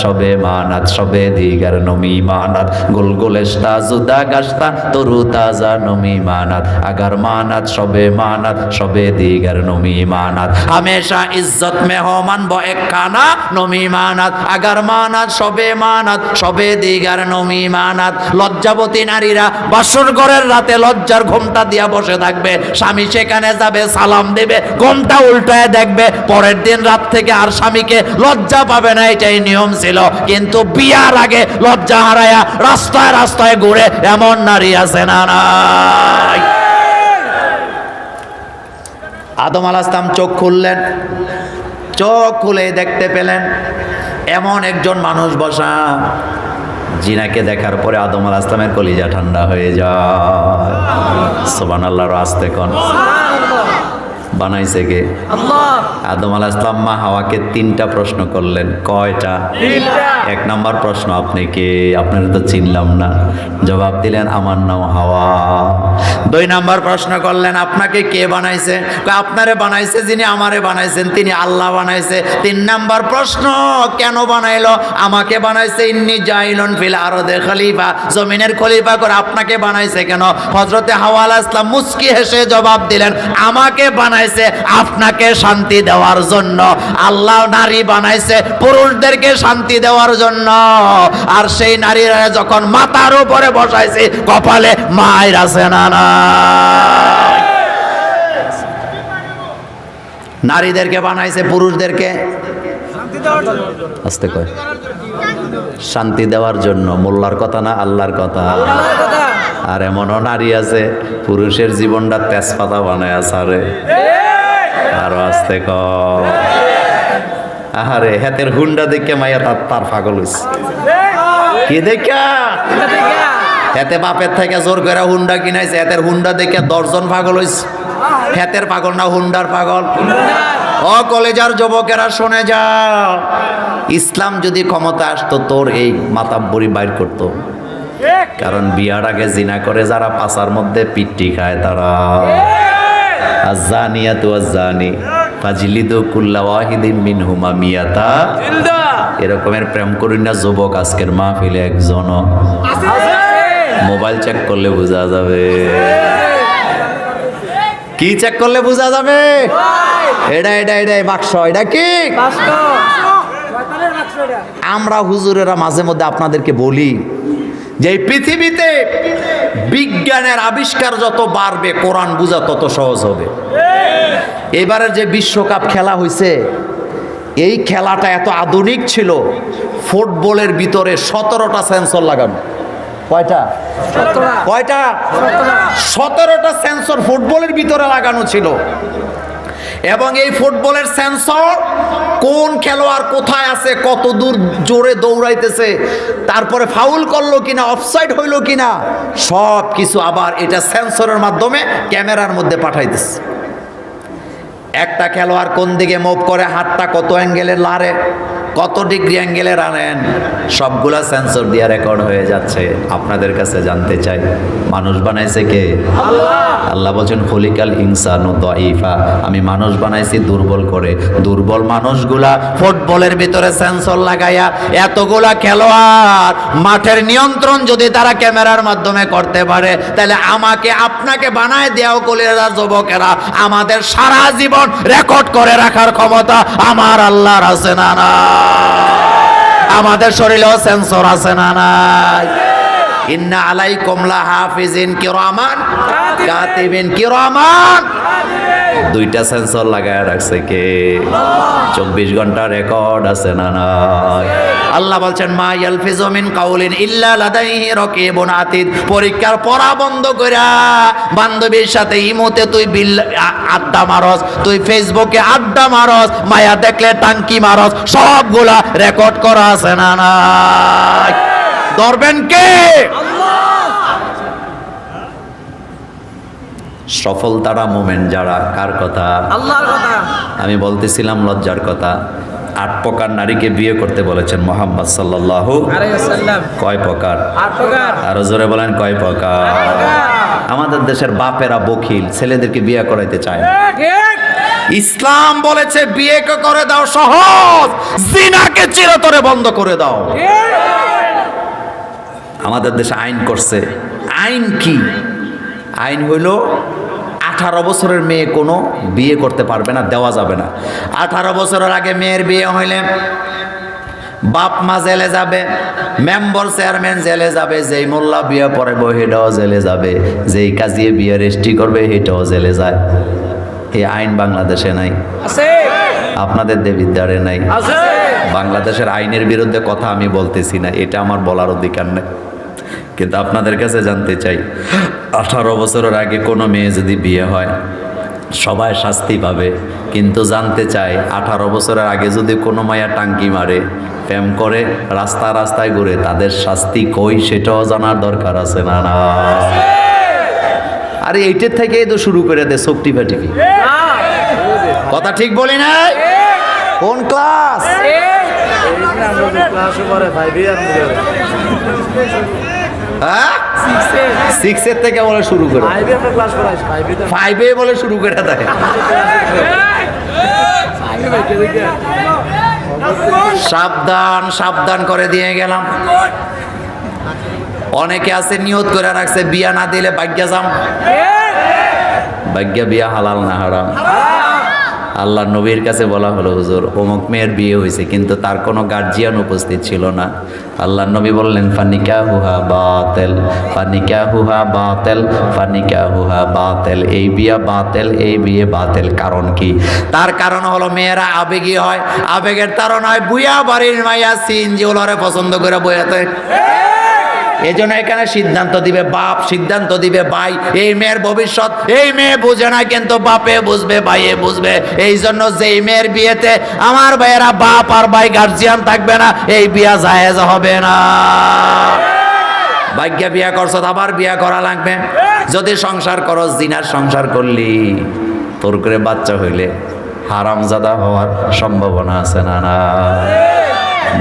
সবে দিগার নমি মানাত। গুলগুলেশতা জুদা গাছতা তরু তাজা নমি মানাত, আগার মানাত সবে দিগার নমি মানাত। হামেশা ইজ্জত মে হো মানব এক খানা নমি মানাত, আগার মানাত সবে দিগার নমি মানাত। লজ্জাবতী নারীরা বাসর ঘরের রাতে লজ্জার ঘোমটা দিয়া বসে থাকবে। স্বামী সেখানে যাবে, সালাম দেবে, ঘোমটা উল্টায় দেখবে। পরের দিন রাত থেকে আর স্বামীকে লজ্জা পাবে না, এটাই নিয়ম ছিল। কিন্তু বিয়ার আগে লজ্জা হারায়া রাস্তায় রাস্তায় ঘুরে এমন নারী আছে না নাই? আদম আলাইহিস সালাম চোখ খুললেন। চোখ খুলে দেখতে পেলেন এমন একজন মানুষ বসা, জিনাকে দেখার পরে আদম আলাইহিস সালামের কলিজা ঠান্ডা হয়ে যায়। সুবহানাল্লাহ। আস্তে কোন বানাইছে কে? আল্লাহ। আদম আলাইহিস সালাম মা হাওয়াকে 3টা প্রশ্ন করলেন। কয়টা? 3টা। 1 নাম্বার প্রশ্ন, আপনি কে? আপনার তো চিনলাম না। জবাব দিলেন, আমার নাম হাওয়া। 2 নাম্বার প্রশ্ন করলেন, আপনাকে কে বানাইছে? আপনারে বানাইছে যিনি আমারে বানাইছেন, তিনি আল্লাহ বানাইছে। 3 নাম্বার প্রশ্ন, কেন বানাইলো? আমাকে বানাইছে ইন্নী জাইলুন ফিল আরদি খলিফা, জমিনের খলিফা করে আপনাকে বানাইছে কেন? হযরতে হাওয়া আলাইহিস সালাম মুস্কি হেসে জবাব দিলেন, আমাকে বানাইছে আপনাকে শান্তি দেওয়ার জন্য। আল্লাহ নারী বানাইছে পুরুষদেরকে শান্তি দেওয়ার জন্য। আর সেই নারীরা যখন মাথার উপরে বসাইছে, কপালে মায়ের আছে না নাই? নারীদেরকে বানাইছে পুরুষদেরকে শান্তি দেওয়ার জন্য। আস্তে কয়, শান্তি দেওয়ার জন্য। মোল্লার কথা না, আল্লাহর কথা। আল্লাহর কথা। আর এমনও নারী আছে পুরুষের জীবনটা তেজপাতা বানায় আসারে। আরো আসতে কর। আহারে হাতের হুন্ডা দেখে মাইয়া তার পাগল হইছে। কি দেখা? হাতে বাপের থেকে জোর করে হুন্ডা কিনাইছে, হাতের হুন্ডা দেখে 10 জন পাগল হইছে। হাতের পাগল না হুন্ডার পাগল। ও কলেজার যুবকেরা শুনে যাও, ইসলাম যদি ক্ষমতা আসতো তোর এই মাতাব্বরি বাইর করতো। কারণ বিয়ার আগে জিনা করে যারা পাছার মধ্যে পিট্টি খায় তারা আযানিয়াতু আযানি ফাজলিদু কুল্লা ওয়াহিদিন মিনহুমা মিয়াতা। এরকমের প্রেম করি না যুবক, আজকের মাহফিলে একজন মোবাইল চেক করলে বোঝা যাবে। কি চেক করলে বোঝা যাবে? এটা বাক্স, এটা কি? আমরা হুজুরেরা মাঝে মধ্যে আপনাদেরকে বলি যে এই পৃথিবীতে বিজ্ঞানের আবিষ্কার যত বাড়বে কোরআন বোঝা তত সহজ হবে। এবারের যে বিশ্বকাপ খেলা হয়েছে, এই খেলাটা এত আধুনিক ছিল, ফুটবলের ভিতরে 17টা সেন্সর লাগানো। কয়টা? 17টা সেন্সর ফুটবলের ভিতরে লাগানো ছিল। এবং এই ফুটবলের সেন্সর কোন খেলোয়াড় কোথায় আছে, কত দূর জোরে দৌড়াইতেছে, তারপরে ফাউল করলো কিনা, অফসাইড হইলো কিনা, সব কিছু আবার এটা সেন্সরের মাধ্যমে ক্যামেরার মধ্যে পাঠাইতেছে। একটা খেলোয়াড় কোন দিকে মুভ করে, হাতটা কত অ্যাঙ্গেলে লাড়ে, কত ডিগ্রি অ্যাঙ্গেলে রানেন, সবগুলা সেন্সর দিয়ে রেকর্ড হয়ে যাচ্ছে। আপনাদের কাছে জানতে চাই, মানুষ বানাইছে কে? আল্লাহ বলছেন খলিকাল ইনসানু দাঈফা, আমি মানুষ বানাইছি দুর্বল করে। দুর্বল মানুষগুলা ফুটবলের ভিতরে সেন্সর লাগাইয়া এতগুলা খেলোয়াড় মাঠের নিয়ন্ত্রণ যদি তারা ক্যামেরার মাধ্যমে করতে পারে, তাহলে আমাকে আপনাকে বানায় দেওয়া কলিরা যুবকেরা, আমাদের সারা জীবন রেকর্ড করে রাখার ক্ষমতা আমার আল্লাহর আছে না না? আমাদের শরীরেও সেন্সর আছে না নাই? ইন্না আলাইকুম লাহাফিজিন কিরামান কাতিবিন কিরামান, দুইটা সেন্সর লাগায় রাখছে কে? 24 ঘন্টা রেকর্ড আছে না নাই? আল্লাহ বলছেন মা ইয়ালফিজু মিন কাউলিন ইল্লা লাদাইহি রাকিবুন আতিদ। পরীক্ষার পড়া বন্ধ কইরা বান্ধবীর সাথে ইমোতে তুই আড্ডা মারস, তুই ফেসবুকে আড্ডা মারস, মায়া দেখলে টাঙ্কি মারস, সবগুলা রেকর্ড করা আছে না নাই? ধরবেন কে? সফলতারা মোমেন্ট যারা, কার কথা? আল্লাহর কথা। আমি বলতেছিলাম লজ্জার কথা। 8 প্রকার নারীকে বিয়ে করতে বলেছেন মুহাম্মদ সাল্লাল্লাহু আলাইহি ওয়াসাল্লাম। কয় প্রকার? 8 প্রকার। আরো জোরে বলেন, কয় প্রকার? আমাদের দেশের বাপেরা বখিল, ছেলেদেরকে বিয়ে করাইতে চায় না। ইসলাম বলেছে বিয়েকে করে দাও সহজ, জিনাকে চিরতরে বন্ধ করে দাও। আমাদের দেশে আইন করছে। আইন কি? আইন হইল 18 বছরের মেয়ে কোনো বিয়ে করতে পারবে না, দেওয়া যাবে না। 18 বছরের আগে মেয়ের বিয়ে হইলে বাপ মা জেলে যাবে, মেম্বার চেয়ারম্যান জেলে যাবে, যেই মোল্লা বিয়ে পড়াবো সেটাও জেলে যাবে, যেই কাজিয়ে বিয়ে রেজিস্ট্রি করবে সেটাও জেলে যায়। এই আইন বাংলাদেশে নাই, আছে। আপনাদের দেবিদ্বারে নাই। আছে। বাংলাদেশের আইনের বিরুদ্ধে কথা আমি বলতেছি না, এটা আমার বলার অধিকার নেই। কিন্তু আপনাদের কাছে জানতে চাই, 18 বছরের আগে কোনো মেয়ে যদি বিয়ে হয় সবাই শাস্তি পাবে, কিন্তু জানতে চাই 18 বছরের আগে যদি কোনো মায়া টাঙ্কি মারে, প্রেম করে, রাস্তায় ঘুরে, তাদের শাস্তি কই সেটাও জানার দরকার আছে না না? আরে এইটার থেকেই তো শুরু করে দে সবটি ফাটিপি। কথা ঠিক বলি না? কোন ক্লাস? হ্যাঁ, 6 এর থেকে বলে শুরু করে, 5 এ বলে শুরু করে দেয়। সাবধান সাবধান করে দিয়ে গেলাম। অনেকে আছে নিয়ত করে রাখছে বিয়া না দিলে ভাগ্যা যাম। ভাগ্যা বিয়া হালাল না হারাম? আল্লাহ নবীর কাছে বলা হলো, হুজুর অমুক মেয়ের বিয়ে হয়েছে কিন্তু তার কোনো গার্জিয়ান উপস্থিত ছিল না। আল্লাহ নবী বললেন ফানিকাহুহা বাতিল, ফানিকাহুহা বাতিল, ফানিকাহুহা বাতিল, এই বিয়া বাতিল, এই বিয়ে বাতিল। কারণ কি? তার কারণ হলো মেয়েরা আবেগী হয়, আবেগের তাড়নায় বুয়া বাড়ির মাইয়া সিনজি ওলারে পছন্দ করে বইয়াতে। এই জন্য এখানে সিদ্ধান্ত দিবে বাপ, সিদ্ধান্ত দিবে ভাই। এই মেয়ের ভবিষ্যৎ এই মেয়ে বুঝে না, কিন্তু বাপে বুঝবে, ভাইয়ে বুঝবে। এই জন্য যেই মেয়ের বিয়েতে আমার ভাইয়েরা বাপ আর ভাই গার্জিয়ান থাকবে না, এই বিয়া জায়েজ হবে না। ভাগ্য বিয়া করছ, আবার বিয়া করা লাগবে। যদি সংসার করো, জিনার সংসার করলি, তোর করে বাচ্চা হইলে হারামজাদা হওয়ার সম্ভাবনা আছে না? না।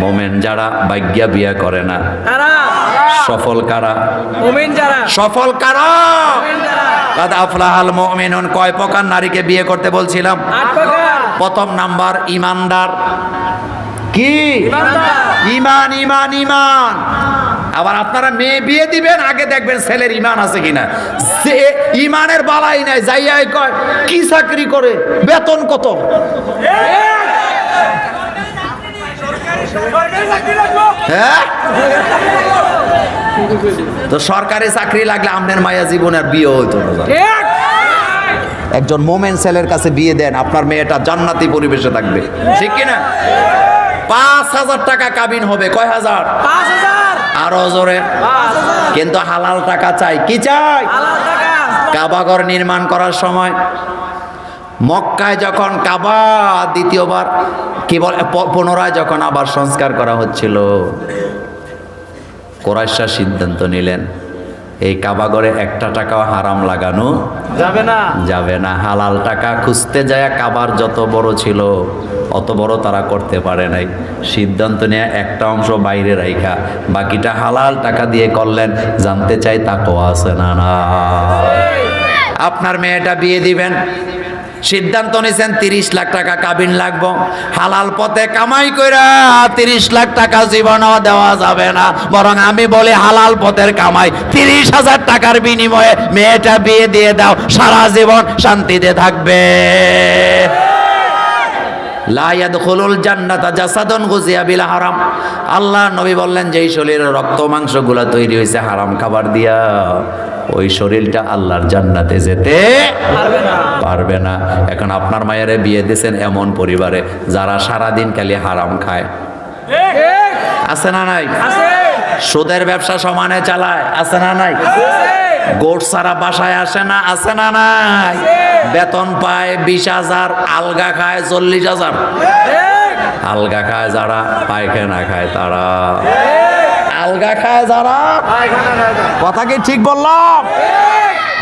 মোমেন যারা ভাগ্য বিয়া করে না, কারা? সফল কারা? মুমিন যারা। সফল কারা? মুমিন যারা। কাদ আফলাহাল মুমিনুন। কয় প্রকার নারীকে বিয়ে করতে বলছিলাম? 8 প্রকার। প্রথম নাম্বার ইমানদার। কি? ইমানদার। ইমান, ইমান, ইমান। আবার আপনারা মেয়ে বিয়ে দিবেন, আগে দেখবেন ছেলের ইমান আছে কিনা। যে ইমানের বালাই নাই, যাইয়া কয় কি চাকরি করে, বেতন কত। হ্যাঁ, তো সরকারি চাকরি লাগলে আপনার মায়া জীবনের বিয়ে হইতো না। ঠিক। একজন মোমেন ছেলের কাছে বিয়ে দেন, আপনার মেয়েটা জান্নাতি পরিবেশে থাকবে, ঠিক কিনা? 5,000 টাকা কাবিন হবে। কয় হাজার? 5,000। আরো জোরে। 5,000। কিন্তু হালাল টাকা চাই। কি চাই? হালাল টাকা। কাবাঘর নির্মাণ করার সময় মক্কায় যখন কাবা দ্বিতীয়বার কি বলে পুনরায় যখন আবার সংস্কার করা হচ্ছিল, কুরাইশরা সিদ্ধান্ত নিলেন এই কাবাঘরে একটা টাকাও হারাম লাগানো যাবে না। যাবে না। হালাল টাকা খুঁজতে যায় কাবার যত বড় ছিল অত বড় তারা করতে পারে নাই। সিদ্ধান্ত নিয়ে একটা অংশ বাইরে রাইখা বাকিটা হালাল টাকা দিয়ে করলেন। জানতে চাই তাকওয়া আছে না? না। আপনার মেয়েটা বিয়ে দিবেন, সিদ্ধান্ত নিছেন 30 লাখ টাকা কাবিন লাগবো। হালাল পথে কামাই কইরা 30 লাখ টাকা জীবনও দেওয়া যাবে না, বরং আমি বলি হালাল পথের কামাই 30,000 টাকার বিনিময়ে মেয়েটা বিয়ে দিয়ে দাও, সারা জীবন শান্তিতে থাকবে। লা ইয়াদখুলুল জান্নাতা জাসাদুন গুযিয়া বিল হারাম। আল্লাহ নবী বললেন, যেই শরীরের রক্ত মাংসগুলা তৈরি হয়েছে হারাম খাবার দিয়া, ওই শরীরটা আল্লাহর জান্নাতে যেতে পারবে না। এখন আপনার মায়েরে বিয়ে দিয়েছেন এমন পরিবারে যারা সারাদিন খালি হারাম খায়। আছে না নাই? সুদের ব্যবসা সমানে চালায়। আছে না নাই? গোট সারা বাসায় আসে না? আছে না নাই? বেতন পায় 20,000, আলগা খায় 40,000। আলগা খায় যারা, পায়খানা খায় তারা। আলগা খায় যারা, কথা কি ঠিক বললাম?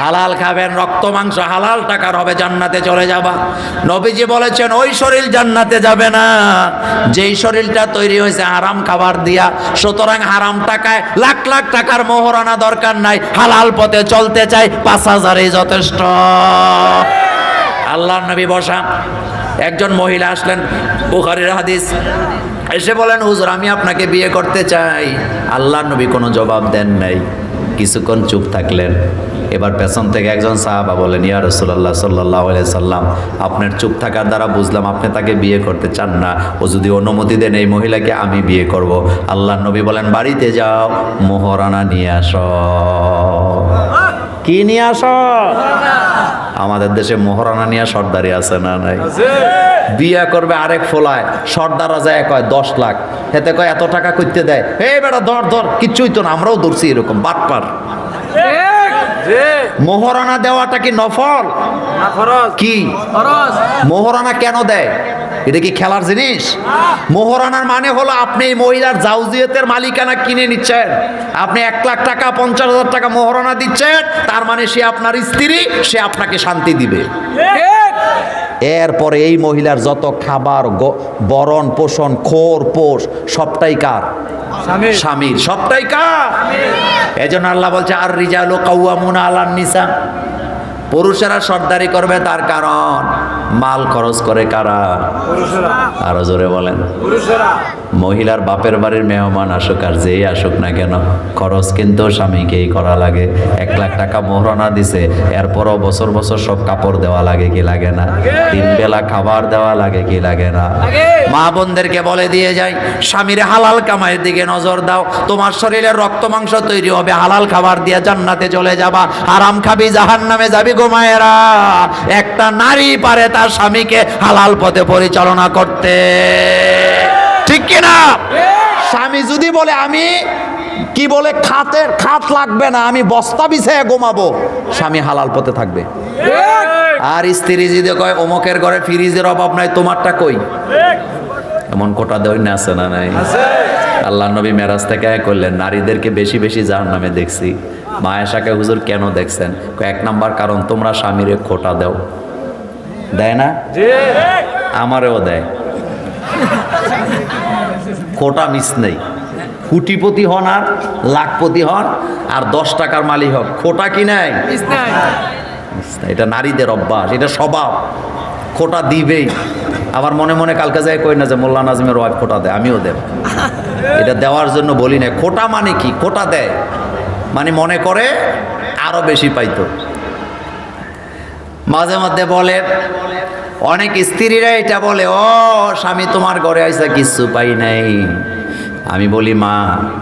হালাল খাবেন, রক্ত মাংস হালাল টাকার হবে, জান্নাতে চলে যাবা। নবীজি বলেছেন ওই শরীর জান্নাতে যাবে না যেই শরীরটা তৈরি হয়েছে হারাম খাবার দিয়া। সুতরাং হারাম টাকায় লাখ লাখ টাকার মোহরানা দরকার নাই, হালাল পথে চলতে চাই 5,000-ই যথেষ্ট। আল্লাহর নবী বসা, একজন মহিলা আসলেন, বুখারীর হাদিস। এসে বলেন, হুজুর আমি আপনাকে বিয়ে করতে চাই। আল্লাহর নবী কোনো জবাব দেন নাই, কিছুক্ষণ চুপ থাকলেন। এবার পেছন থেকে একজন সাহাবা বলেন, ইয়া রাসূলুল্লাহ সাল্লাল্লাহু আলাইহি সাল্লাম, আপনার চুপ থাকার দ্বারা বুঝলাম আপনি তাকে বিয়ে করতে চান না। ও যদি অনুমতি দেন এই মহিলাকে আমি বিয়ে করব। আল্লাহর নবী বলেন, বাড়িতে যাও, মোহরানা নিয়ে আসো। কি নিয়ে আসো? আমাদের দেশে মোহরানা নিয়ে সর্দারি আছে না নাই? বিয়া করবে আরেক ফোলায়, সর্দাররা যায় কয় 10 লাখ, হেতে কয় এত টাকা করতে দেয়। এই বেটা ধর ধর, কিচ্ছুই তো না, আমরাও ধরছি এরকম বাটপার। মোহরানা দেওয়াটা কি নফল না ফরজ? কি ফরজ। মোহরানা কেন দেয়? এটা কি খেলার জিনিস? মোহরানার মানে হলো আপনি এই মহিলার জাউজিয়তের মালিকানা কিনে নিচ্ছেন। আপনি 1 লাখ টাকা 50,000 টাকা মোহরানা দিচ্ছেন, তার মানে সে আপনার স্ত্রী, সে আপনাকে শান্তি দিবে। এরপরে এই মহিলার যত খাবার, বরণ পোষণ, খোর পোষ সবটাই কার? স্বামীর। সবটাই কার? এজন্য আল্লাহ বলছে, আর রিজালু কাওয়ামুনা আলান নিসা। পুরুষেরা সর্দারি করবে, তার কারণ মাল খরচ করে কারা? আরো জোরে বলেন। মহিলার বাপের বাড়ির মেহমান আসুক আর যেই আসুক না কেন, খরচ কিন্তু স্বামীকেই করা লাগে। 1 লাখ টাকা মোহরানা দিছে, এরপরও বছর বছর সব কাপড় দেওয়া লাগে কি লাগে না? 3 বেলা খাবার দেওয়া লাগে কি লাগে না? মা বোনদেরকে বলে দিয়ে যাই, স্বামীর হালাল কামাইয়ের দিকে নজর দাও। তোমার শরীরের রক্ত মাংস তৈরি হবে, হালাল খাবার দিয়ে জান্নাতে চলে যাবা। হারাম খাবি, জাহান্নামে যাবি গো মায়েরা। একটা নারী পারে তার স্বামীকে হালাল পথে পরিচালনা করতে, ঠিক কিনা? স্বামী যদি বলে আমি কি বলে খাট লাগবে না, আমি বস্তা বিছায় ঘুমাবো, স্বামী হালাল পথে থাকবে। আর স্ত্রী যদি কয় অমুকের ঘরে ফ্রিজের অভাব নাই, তোমারটা কই? এমন কোটা দেওয়া না আছে না নাই? আল্লাহ নবী মেরাজ থেকে করলেন, নারীদেরকে বেশি বেশি জাহান্নামে দেখছি। মা আয়েশাকে হুজুর কেন দেখছেন? এক নাম্বার কারণ তোমরা স্বামীরে খোটা দাও। দেয় না? আমারেও দেয়। খোটা মিস নেই। কোটিপতি হন আর লাখপতি হন আর 10 টাকার মালিক হন, খোটা কি নাই? এটা নারীদের অভ্যাস, এটা স্বভাব। খোটা দিবেই। আবার মনে মনে কালকে যায় কই না যে মোল্লা নাজমের ওয়াইফ খোটা দেয়, আমিও দেব। এটা দেওয়ার জন্য বলি না। খোটা মানে কি? খোটা দেয় মানে মনে করে আরো বেশি পাইতো। মাঝে মধ্যে বলে, অনেক স্ত্রীরা এটা বলে, ও স্বামী তোমার ঘরে আইসা কিচ্ছু পাই নাই। আমি বলি, মা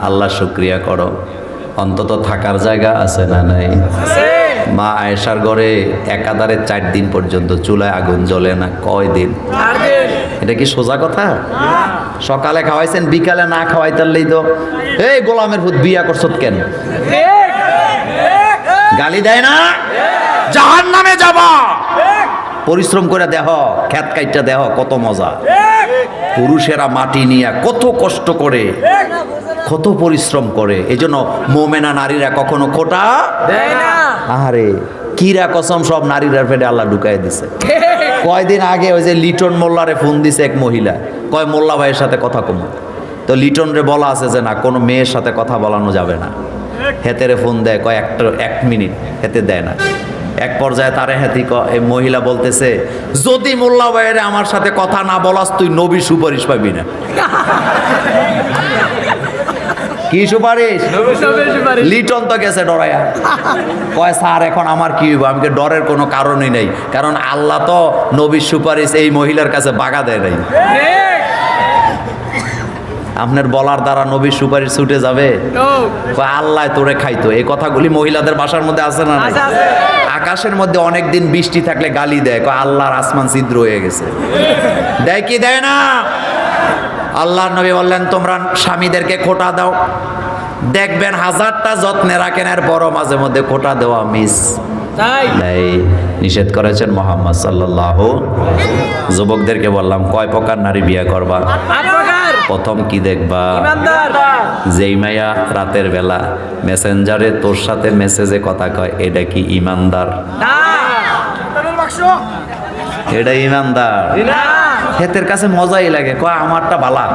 আল্লাহ শুকরিয়া করো, অন্তত থাকার জায়গা আছে না নাই? মা আয়েশার ঘরে একাধারে 4 দিন পর্যন্ত চুলায় আগুন জ্বলে না। কয় দিন? এটা কি সোজা কথা? সকালে খাওয়াইছেন, বিকালে না খাওয়াইতারলেই তো এই গোলামের ভূত বিয়া করছত কেন? গালি দেয় না? জাহান্নামে যাবা। পরিশ্রম করে দেহ, খেত কাইটা দেহ, কত মজা। পুরুষেরা মাটি নিয়ে কত কষ্ট করে, কত পরিশ্রম করে। এজন্য মোমেনা নারীরা কখনো খোটা দেয় না। আরে কিরা কসম সব নারীরা ফেটে আল্লাহ ঢুকাই দিছে। কয়দিন আগে ওই যে লিটন মোল্লারে ফোন দিছে এক মহিলা, কয় মোল্লা ভাইয়ের সাথে কথা কম। তো লিটন রে বলা আছে যে না, কোনো মেয়ের সাথে কথা বলানো যাবে না। হেতেরে ফোন দেয়, কয় 1 মিনিট, হেতে দেয় না। এক পর্যায়ে তারে হেতি এই মহিলা বলতেছে, যদি মোল্লা ভাইয়ের আমার সাথে কথা না বলাস তুই নবী সুপারিশ পাবি না। কি সুপারিশ? লিটন তো গেছে ডরাইয়া, কয় স্যার এখন আমার কি হইব? আমাকে ডরের কোনো কারণই নেই, কারণ আল্লাহ তো নবীর সুপারিশ এই মহিলার কাছে বাগা দেয় নাই। আপনার বলার দ্বারা নবীর সুপারিশ ছুটে যাবে? আল্লাহ তোরে খাইতো। এই কথাগুলি মহিলাদের বাসার মধ্যে আছে না? আকাশের মধ্যে অনেক দিন বৃষ্টি থাকলে গালি দেয়, কয় আল্লাহর আসমান ছিদ্র হয়ে গেছে। দেয় কি দেয় না? আল্লাহর নবী বললেন, তোমরা স্বামীদেরকে খোটা দাও, দেখবেন 1000টা যত্নে রাখেন, এর পরও মাঝে মধ্যে খোটা দেওয়া মিস। তাই নিষেধ করেছেন মুহাম্মদ সাল্লাল্লাহু। যুবকদেরকে বললাম, কয় প্রকার নারী বিয়ে করবা? প্রথম কি দেখবা? যেই মাইয়া রাতের বেলা মেসেঞ্জারে তোর সাথে মেসেজে কথা কয়, এটা কি ইমানদার? এটা ইমানদার? হেতের কাছে মজাই লাগে, কয় আমারটা বালা।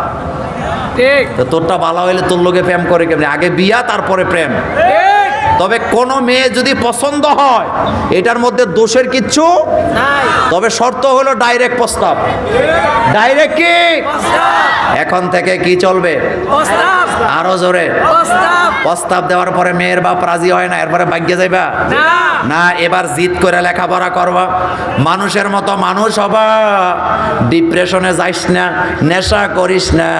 ঠিক, তো তোরটা বালা হইলে তোর লোকে প্রেম করে কেমনি? আগে বিয়া তারপরে প্রেম। তবে কোন মেয়ে যদি পছন্দ হয়, এটার মধ্যে দোষের কিচ্ছু নাই, তবে শর্ত হলো ডাইরেক্ট প্রস্তাব। ডাইরেক্ট কি? এখন থেকে কি চলবে? আরো জোরে প্রস্তাব দেওয়ার পরে মেয়ের বাপ রাজি হয় না, এরপরে ভাগ্যে যাইবা না, এবার জিদ করে লেখাপড়া করবা, মানুষের মতো মানুষ হবা। ডিপ্রেশনে যাইস না, নেশা করিস না,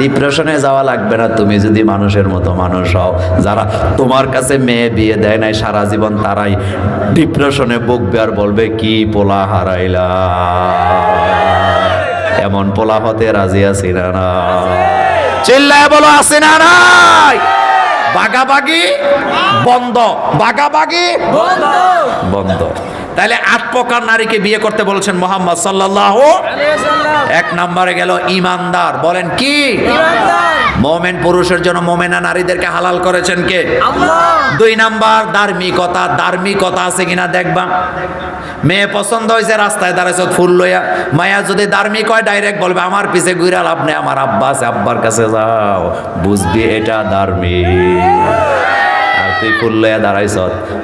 ডিপ্রেশনে যাওয়া লাগবে না তুমি যদি মানুষের মতো মানুষ হও। যারা তোমার কাছে মেয়ে বিয়ে দেয় নাই সারা জীবন, তারাই ডিপ্রেশনে ভুগবে আর বলবে কি পোলা হারাইলা। এমন পোলা হতে রাজি আছি না? না চিল্লায় বলো, আছে না নাই? বাগাবাগি বন্ধ, বাগাবাগি বন্ধ। তাহলে 8 প্রকার নারীকে বিয়ে করতে বলেছেন মুহাম্মদ সাল্লাল্লাহু আলাইহি ওয়াসাল্লাম। 1 নম্বরে গেল ইমানদার। বলেন কি? মুমিন পুরুষের জন্য মুমিনা নারীদেরকে হালাল করেছেন কে? আল্লাহ। 2 নাম্বার ধার্মিকতা। ধার্মিকতা আছে কিনা দেখবা। মেয়ে পছন্দ হয়েছে, রাস্তায় দাঁড়াইছ ফুল লইয়া, মায়া যদি ধার্মিক হয় ডাইরেক্ট বলবে আমার পিছে ঘুরে লাভ নেই, আমার আব্বা আছে, আব্বার কাছে যাও, বুঝবি এটা ধার্মিক। আর তুই ফুল লইয়া দাঁড়াইছ,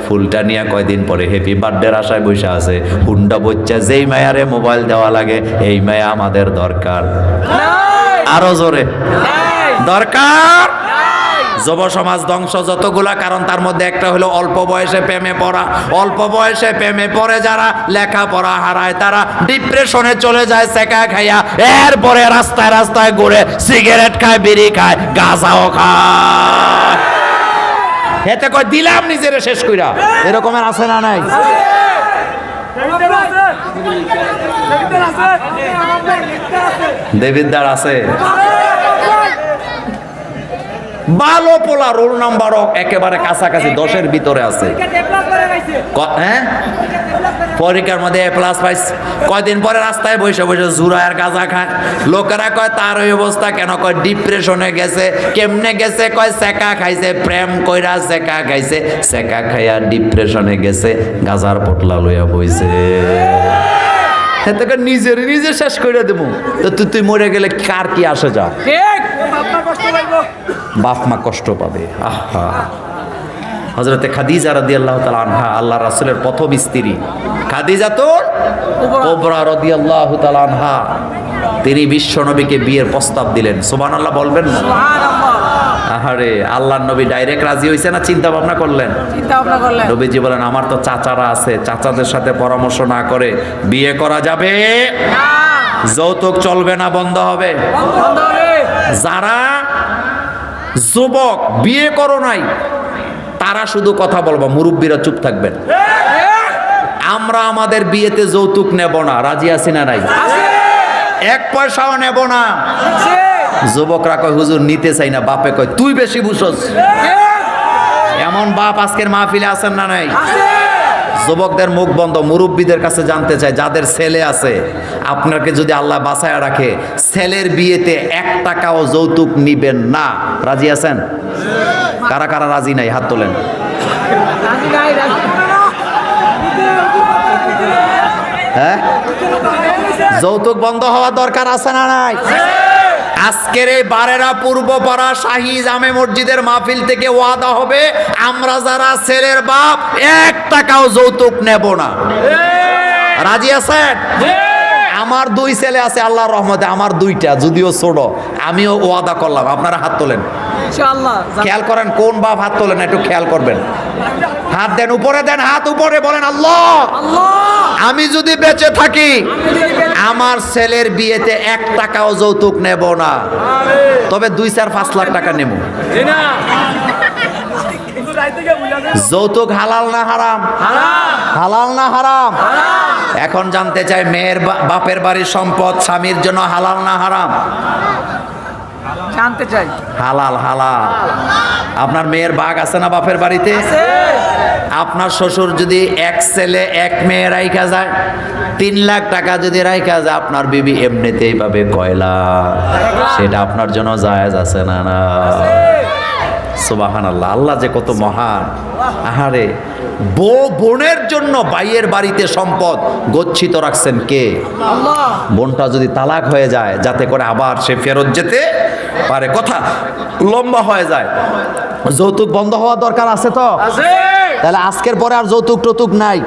ফুলটা নিয়ে কয়দিন পরে হ্যাপি বার্থডের আশায় বসে আছে, হুন্ডা বচ্চা যেই মায়ারে মোবাইল দেওয়া লাগে, এই মায়া আমাদের দরকার। আরো জোরে দরকার। যুব সমাজ ধ্বংস যতগুলা কারণ, তার মধ্যে একটা হলো অল্প বয়সে প্রেমে পড়া। অল্প বয়সে প্রেমে পড়ে যারা লেখাপড়া হারায়, তারা ডিপ্রেশনে চলে যায় সেকা খাইয়া, এরপরে রাস্তায় রাস্তায় ঘুরে সিগারেট খায়, বিড়ি খায়, গাঁজাও খায়। হেতে কয় দিলাম নিজেরে শেষ কইরা। এরকমের আছে না নাই? দেবিদ্দার আছে। ভালো পোলা, রোল নাম্বারও একেবারে কাছাকাছি 10-এর ভিতরে আছে। হ্যাঁ, পরীক্ষার মধ্যে এ প্লাস পাইছে, কয়দিন পরে রাস্তায় বসে বসে জুরায় আর গাঁজা খায়। লোকেরা কয় তার ওই অবস্থা কেন? কয় ডিপ্রেশনে গেছে। কেমনে গেছে? কয় সেকা খাইছে, প্রেম কইরা সেকা খাইছে, সেকা খাইয়া ডিপ্রেশনে গেছে, গাঁজার পোটলা লইয়া বইছে। তোকে নিজের নিজে শেষ করে দেবো। তো তুই মরে গেলে কার কি আসে যা? বাপ মা কষ্ট পাবে। আহা, হযরতে খাদিজা রাদিয়াল্লাহু তাআলা আনহা, আল্লাহ রাসূলের প্রথম স্ত্রী খাদিজাতুল কুবরা রাদিয়াল্লাহু তাআলা আনহা, তিনি বিশ্ব নবীকে বিয়ের প্রস্তাব দিলেন। সুবহানাল্লাহ বলবেন না? আহারে, আল্লাহর নবী ডাইরেক্ট রাজি হইছে না চিন্তা ভাবনা করলেন? নবীজি বলেন আমার তো চাচারা আছে, চাচাদের সাথে পরামর্শ না করে বিয়ে করা যাবে না। যৌতুক চলবে না, বন্ধ হবে। যারা যুবক বিয়ে করো নাই তারা শুধু কথা বলবো, মুরব্বীরা চুপ থাকবেন। আমরা আমাদের বিয়েতে যৌতুক নেব না, রাজি আছি না নাই? এক পয়সাও নেব না। যুবকরা কয় হুজুর নিতে চাই না, বাপে কয় তুই বেশি বুঝছস। এমন বাপ আজকের মাহফিলে আছেন না নাই? যুবকদের মুখ বন্ধ, মুরব্বীদের কাছে জানতে চাই, যাদের ছেলে আছে, আপনাকে যদি আল্লাহ বাঁচায় রাখে, ছেলের বিয়েতে 1 টাকাও যৌতুক নিবেন না, রাজি আছেন? কারা কারা রাজি নাই হাত তোলেন। হ্যাঁ, যৌতুক বন্ধ হওয়া দরকার আছে না নাই? আজকের এই বারেরা পূর্বপাড়া শাহী জামে মসজিদের মাহফিল থেকে ওয়াদা হবে, আমরা যারা ছেলের বাপ 1 টাকাও যৌতুক নেব না। রাজি আছেন? আমার 2 ছেলে আছে আল্লাহর রহমতে, আমার 2টা, যদিও ছোট, আমিও ওয়াদা করলাম। আপনারা হাত তোলেন ইনশাআল্লাহ। খেয়াল করেন কোন বাপ হাত তোলেন, একটু খেয়াল করবেন। হাত দেন, উপরে দেন, হাত উপরে, বলেন আল্লাহ, আমি যদি বেঁচে থাকি আমার ছেলের বিয়েতে 1 টাকাও যৌতুক নেব না, তবে 2-4-5 লাখ টাকা নেব। যৌতুক হালাল না হারাম? হালাল না হারাম? এখন জানতে চাই, মেয়ের বাপের বাড়ির সম্পদ স্বামীর জন্য হালাল না হারাম? জানতে চাই। হালাল, হালাল। আপনার মেয়ের ভাগ আছে না বাপের বাড়িতে? আপনার শ্বশুর যদি 1 ছেলে 1 মেয়ে রাইখা যায়, 3 লাখ টাকা যদি রাইখা যায়, আপনার বিবি এমনিতেই পাবে কয়লা, সেটা আপনার জন্য জায়েজ আছে না? না। সুবহানাল্লাহ, আল্লাহ যে কত মহান। আহারে, বোনের জন্য ভাইয়ের বাড়িতে সম্পদ গচ্ছিত রাখছেন কে? আল্লাহ। বোনটা যদি তালাক হয়ে যায়, যাতে করে আবার সে ফেরত যেতে পারে। কথা লম্বা হয়ে যায়। যৌতুক বন্ধ হওয়া দরকার আছে তো? তাহলে আজকের পরে আর যৌতুক টতুক নাই।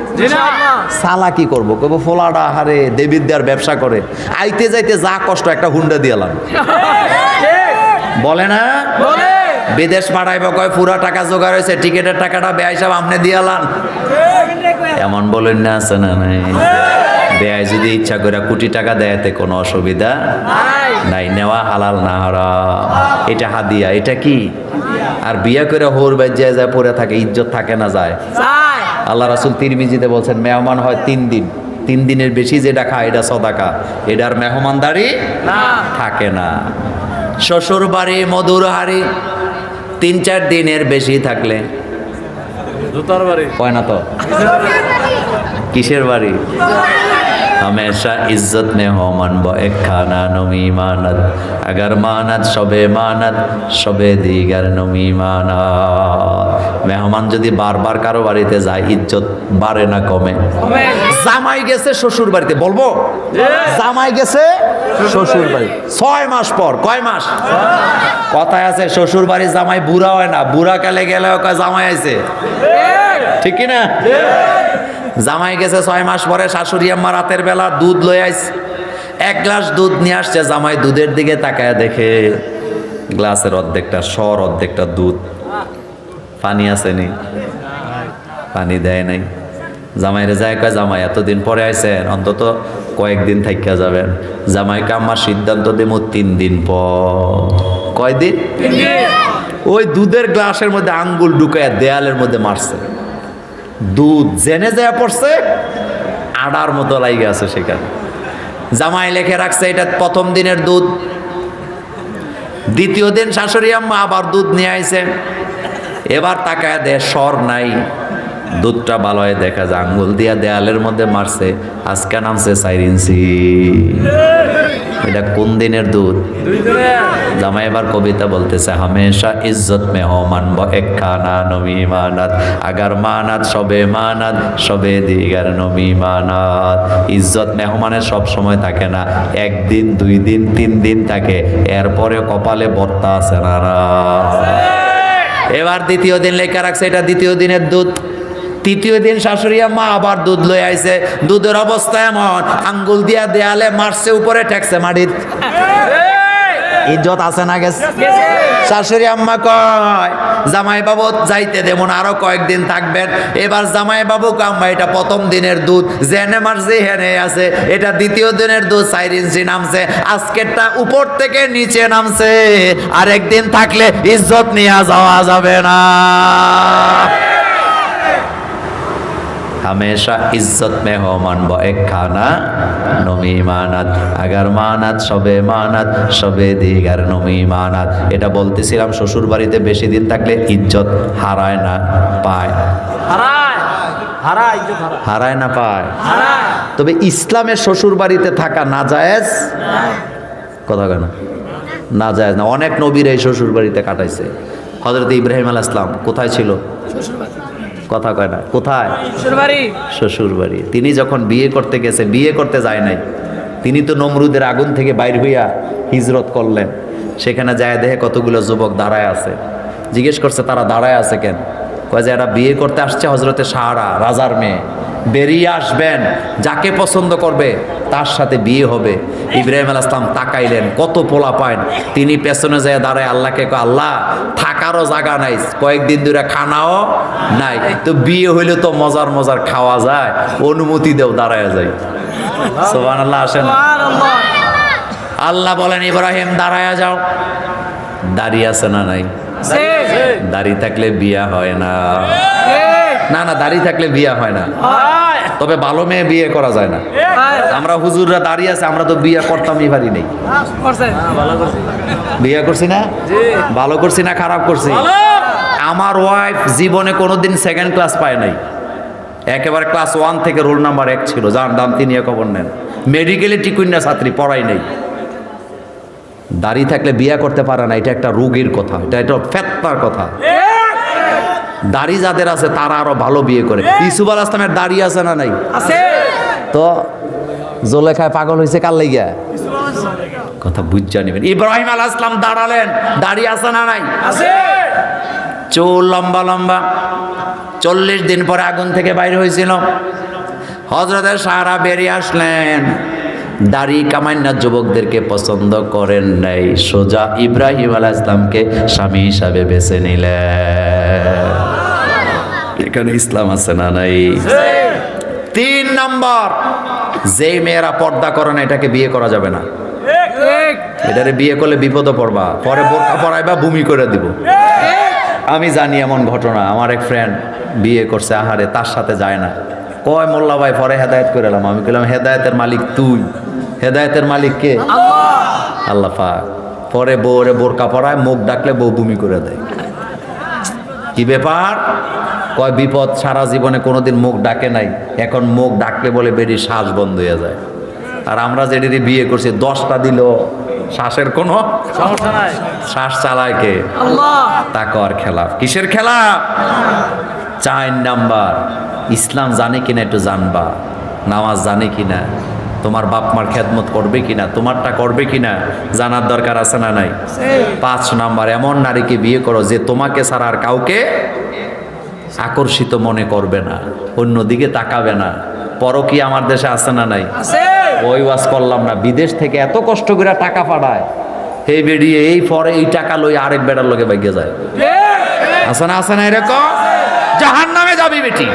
সালা কি করবো? কব ফোলাডা হারে দেবীর দেওয়ার ব্যবসা করে, আইতে যাইতে যা কষ্ট, একটা হুন্ডা দিয়ালাম। বলে না? বিদেশ পাঠাইব, কয় পুরা টাকা জোগাড় হয়েছে, টিকিটের টাকাটা ব্যয় সব আপনি দিয়ালান। এমন বলেন না, আছে না নাই? ব্যয় যদি ইচ্ছা করে কোটি টাকা দেয়তে কোনো অসুবিধা নাই। নেওয়া হালাল না হারাম? এটা হাদিয়া, এটা কি? আর বিয়া করে হোর বাজ্যায় যায় পড়ে থাকে, ইজ্জত থাকে না যায়? আল্লাহ রাসূল তিরমিজিতে বলছেন, মেহমান হয় 3 দিন, 3 দিনের বেশি যেটা খায় এটা সদাকা, এটার মেহমানদারি থাকে না। শ্বশুর বাড়ি মধুর হাড়ি 3-4 দিনের বেশি থাকলে জুতার বাড়ি কয় না তো? কিসের বাড়ি? हमेशा इज्जत में हो मन बो एक खाना नमी मानत अगर मानत शबे मानत शबे दीगर नमी मानत। মেহমান যদি বারবার কারো বাড়িতে যায়, ইজ্জত বাড়ে না কমে? জামাই গেছে শ্বশুর বাড়িতে, বলবো জামাই গেছে শ্বশুর বাড়ি 6 মাস পর, কয় মাস? কথায় আছে শ্বশুর বাড়ি জামাই বুড়া হয় না, বুড়া কালে গেলে জামাই আছে, ঠিক কি না? জামাই গেছে 6 মাস পরে, শাশুড়ি আম্মা রাতের বেলা দুধ লয়ে আইছে, 1 গ্লাস দুধ নিয়ে আসছে। জামাই দুধের দিকে তাকায় দেখে গ্লাসের অর্ধেকটা সর, অর্ধেকটা দুধ। পানি আসেনি, পানি দেয় নাই। জামাইরে যায়, কয় জামাই এতদিন পরে আইছেন, অন্তত কয়েকদিন থাইকা যাবেন। জামাইকে আমার সিদ্ধান্ত দেব 3 দিন পর। কয়দিন? ওই দুধের গ্লাসের মধ্যে আঙ্গুল ঢুকায় দেয়ালের মধ্যে মারছে, দুধ জেনে যায় পড়ছে, আডার মতো লাগে আছে সেখানে। জামাই লেখে রাখছে এটা 1ম দিনের দুধ। দ্বিতীয় দিন শাশুড়ি আম্মা আবার দুধ নিয়ে আইছে। এবার তাকায় দে সর নাই, দুধটা ভালো হয়ে দেখা যায় আঙ্গুল দিয়া দেয়ালের মধ্যে মারছে, আজকে নামছে 4 ইঞ্চি। এটা কোন দিনের দুধ? জামাই এবার কবিতা বলতেছে, হামেশা ইজ্জত মে হো মানব এক খানা নমি মানাত, আগার মানাত সবে দিগার নমি মানাত। ইজ্জত মেহমানের সব সময় থাকে না, একদিন 2 দিন 3 দিন থাকে, এরপরে কপালে বর্তা আছে না। এবার দ্বিতীয় দিন লেখা রাখছে এটা দ্বিতীয় দিনের দুধ। তৃতীয় দিন শাশুড়ি আম্মা আবার দুধ লয়ে আইছে, দুধের অবস্থা এমন আঙ্গুল দিয়া দেয়ালে মারছে, উপরে ঠেকছে মাটির। ইজ্জত আছে না গেছে? শাশুড়ি আম্মা কয় জামাই বাবু যাইতে দেব না, আরো কয়েকদিন থাকবেন। এবার জামাই বাবু আম্মা এটা প্রথম দিনের দুধ, জেনে মারছে হেনে আছে, এটা দ্বিতীয় দিনের দুধ 4 ইঞ্চি নামছে, আজকেরটা উপর থেকে নিচে নামছে, আর একদিন থাকলে ইজ্জত নিয়ে যাওয়া যাবে না। हमेशा इज्जत में हो मानब एक खाना नमी मानात आगार मानात सबे दिगार नमी मानात। এটা বলতেছিলাম শ্বশুর বাড়িতে বেশি দিন থাকলে ইজ্জত হারায় না পায়, হারায় না পায়। তবে ইসলামের শ্বশুর বাড়িতে থাকা নাজায়েজ, কথা কেন নাজায়েজ না। অনেক নবীর এই শ্বশুর বাড়িতে কাটাইছে। হযরত ইব্রাহিম আলাইহিস সালাম কোথায় ছিল? কথা কয় না, কোথায়? শ্বশুর বাড়ি। তিনি যখন বিয়ে করতে গেছে, বিয়ে করতে যায় নাই, তিনি তো নমরুদের আগুন থেকে বাইর হইয়া হিজরত করলেন। সেখানে যায় দেখে কতগুলো যুবক দাঁড়ায় আছে, জিজ্ঞেস করছে তারা দাঁড়ায় আছে কেন? কয় যে এরা বিয়ে করতে আসছে হযরতে সাহারা রাজার মেয়ে, বেরিয়ে আসবেন, যাকে পছন্দ করবে তার সাথে বিয়ে হবে। ইব্রাহিম আলাইহিস সালাম তাকাইলেন, কত পোলা পায়, তিনি পেছনে যায় দাঁড়ায় আল্লাহকে কয় আল্লাহ থাকারও জায়গা নাই, কয়েকদিন ধরে খানাও নাই, তো বিয়ে হইলে তো মজার মজার খাওয়া যায়, অনুমতি দেও, দাঁড়ায় যাই। সুবহানাল্লাহ আসেন। আল্লাহ বলেন ইব্রাহিম দাঁড়ায় যাও। দাঁড়িয়ে আছে না নাই? দাঁড়িয়ে থাকলে বিয়ে হয় না। না না, দাঁড়িয়ে থাকলে বিয়ে হয় না, তবে ভালো মেয়ে বিয়ে করা যায় না। আমরা হুজুররা দাঁড়িয়ে আছে, আমরা তো বিয়ে করতামই পারি নেই। বিয়ে করছি না, ভালো করছি না খারাপ করছি? আমার ওয়াইফ জীবনে কোনোদিন 2nd ক্লাস পায় নাই, একেবারে ক্লাস 1 থেকে রোল নাম্বার 1 ছিল, যার দাম তিনি খবর নেন। মেডিকেলে টিকুইন্না ছাত্রী, পড়াই নেই। দাঁড়িয়ে থাকলে বিয়ে করতে পারে না, এটা একটা রোগের কথা, এটা ফেতনার কথা। দাড়ি যাদের আছে তারা আরো ভালো বিয়ে করে। ইউসুফ আলাইহিস সালামের দাড়ি আছে না নাই? আছে। তো জোলেখায় পাগল হইছে কার লাইগা? কথা বুঝা নেবেন। ইব্রাহিম আলাইহিস সালাম দাঁড়ালেন, দাড়ি আছে না নাই? আছে। চুল লম্বা লম্বা, 40 দিন পরে আগুন থেকে বাইরে হয়েছিল। হযরতে সারা বেরিয়ে আসলেন, দাড়ি কামাইনা যুবকদেরকে পছন্দ করেন নাই, সোজা ইব্রাহিম আলাইহিস সালামকে স্বামী হিসাবে বেছে নিলেন। এখানে ইসলাম আছে না নাই? 3 নাম্বার, যেই মেয়েরা পর্দা করে না এটাকে বিয়ে করা যাবে না। এটারে বিয়ে করলে বিপদে পড়বা, পরে বোরকা পরাইবা বমি করে দিব। আমি জানি এমন ঘটনা, আমার এক ফ্রেন্ড বিয়ে করছে, আহারে তার সাথে যায় না। কয় মোল্লা ভাই পরে হেদায়েত করে এলাম। আমি বললাম হেদায়েতের মালিক তুই, হেদায়েতের মালিক কে? আল্লাহ পাক। পরে বউরে বোরকা পরায়, মুখ ডাকলে বউ বমি করে দেয়। কি ব্যাপার? কয় বিপদ, সারা জীবনে কোনোদিন মুখ ডাকে নাই, এখন মুখ ডাকলে বলে বেরিয়ে শ্বাস বন্ধ হয়ে যায়। আর আমরা যেটি বিয়ে করছি 10টা দিল, শ্বাসের কোনো সমস্যা নাই। শ্বাস চালায় কে? আল্লাহ। তাকওয়ার খেলাফ। কিসের খেলাফ? 4 নাম্বার, ইসলাম জানে কিনা একটু জানবা, নামাজ জানে কিনা, তোমার বাপ মার খেদমত করবে কিনা, তোমারটা করবে কিনা জানার দরকার আছে না নাই? 5 নাম্বার, এমন নারীকে বিয়ে করো যে তোমাকে ছাড়া আর কাউকে আকর্ষিত মনে করবে না, অন্যদিকে তাকাবে না। পরকীয়া আমার দেশে আছে না নাই? ওই ওয়াজ করলাম না, বিদেশ থেকে এত কষ্ট করে টাকা পাঠায়, এই বেরিয়ে এই পরে এই টাকা লই আরেক বেটার লোকে বাইকে যায়। আছে না, আছে না এরকম? জাহান্নামে যাবি বেটি।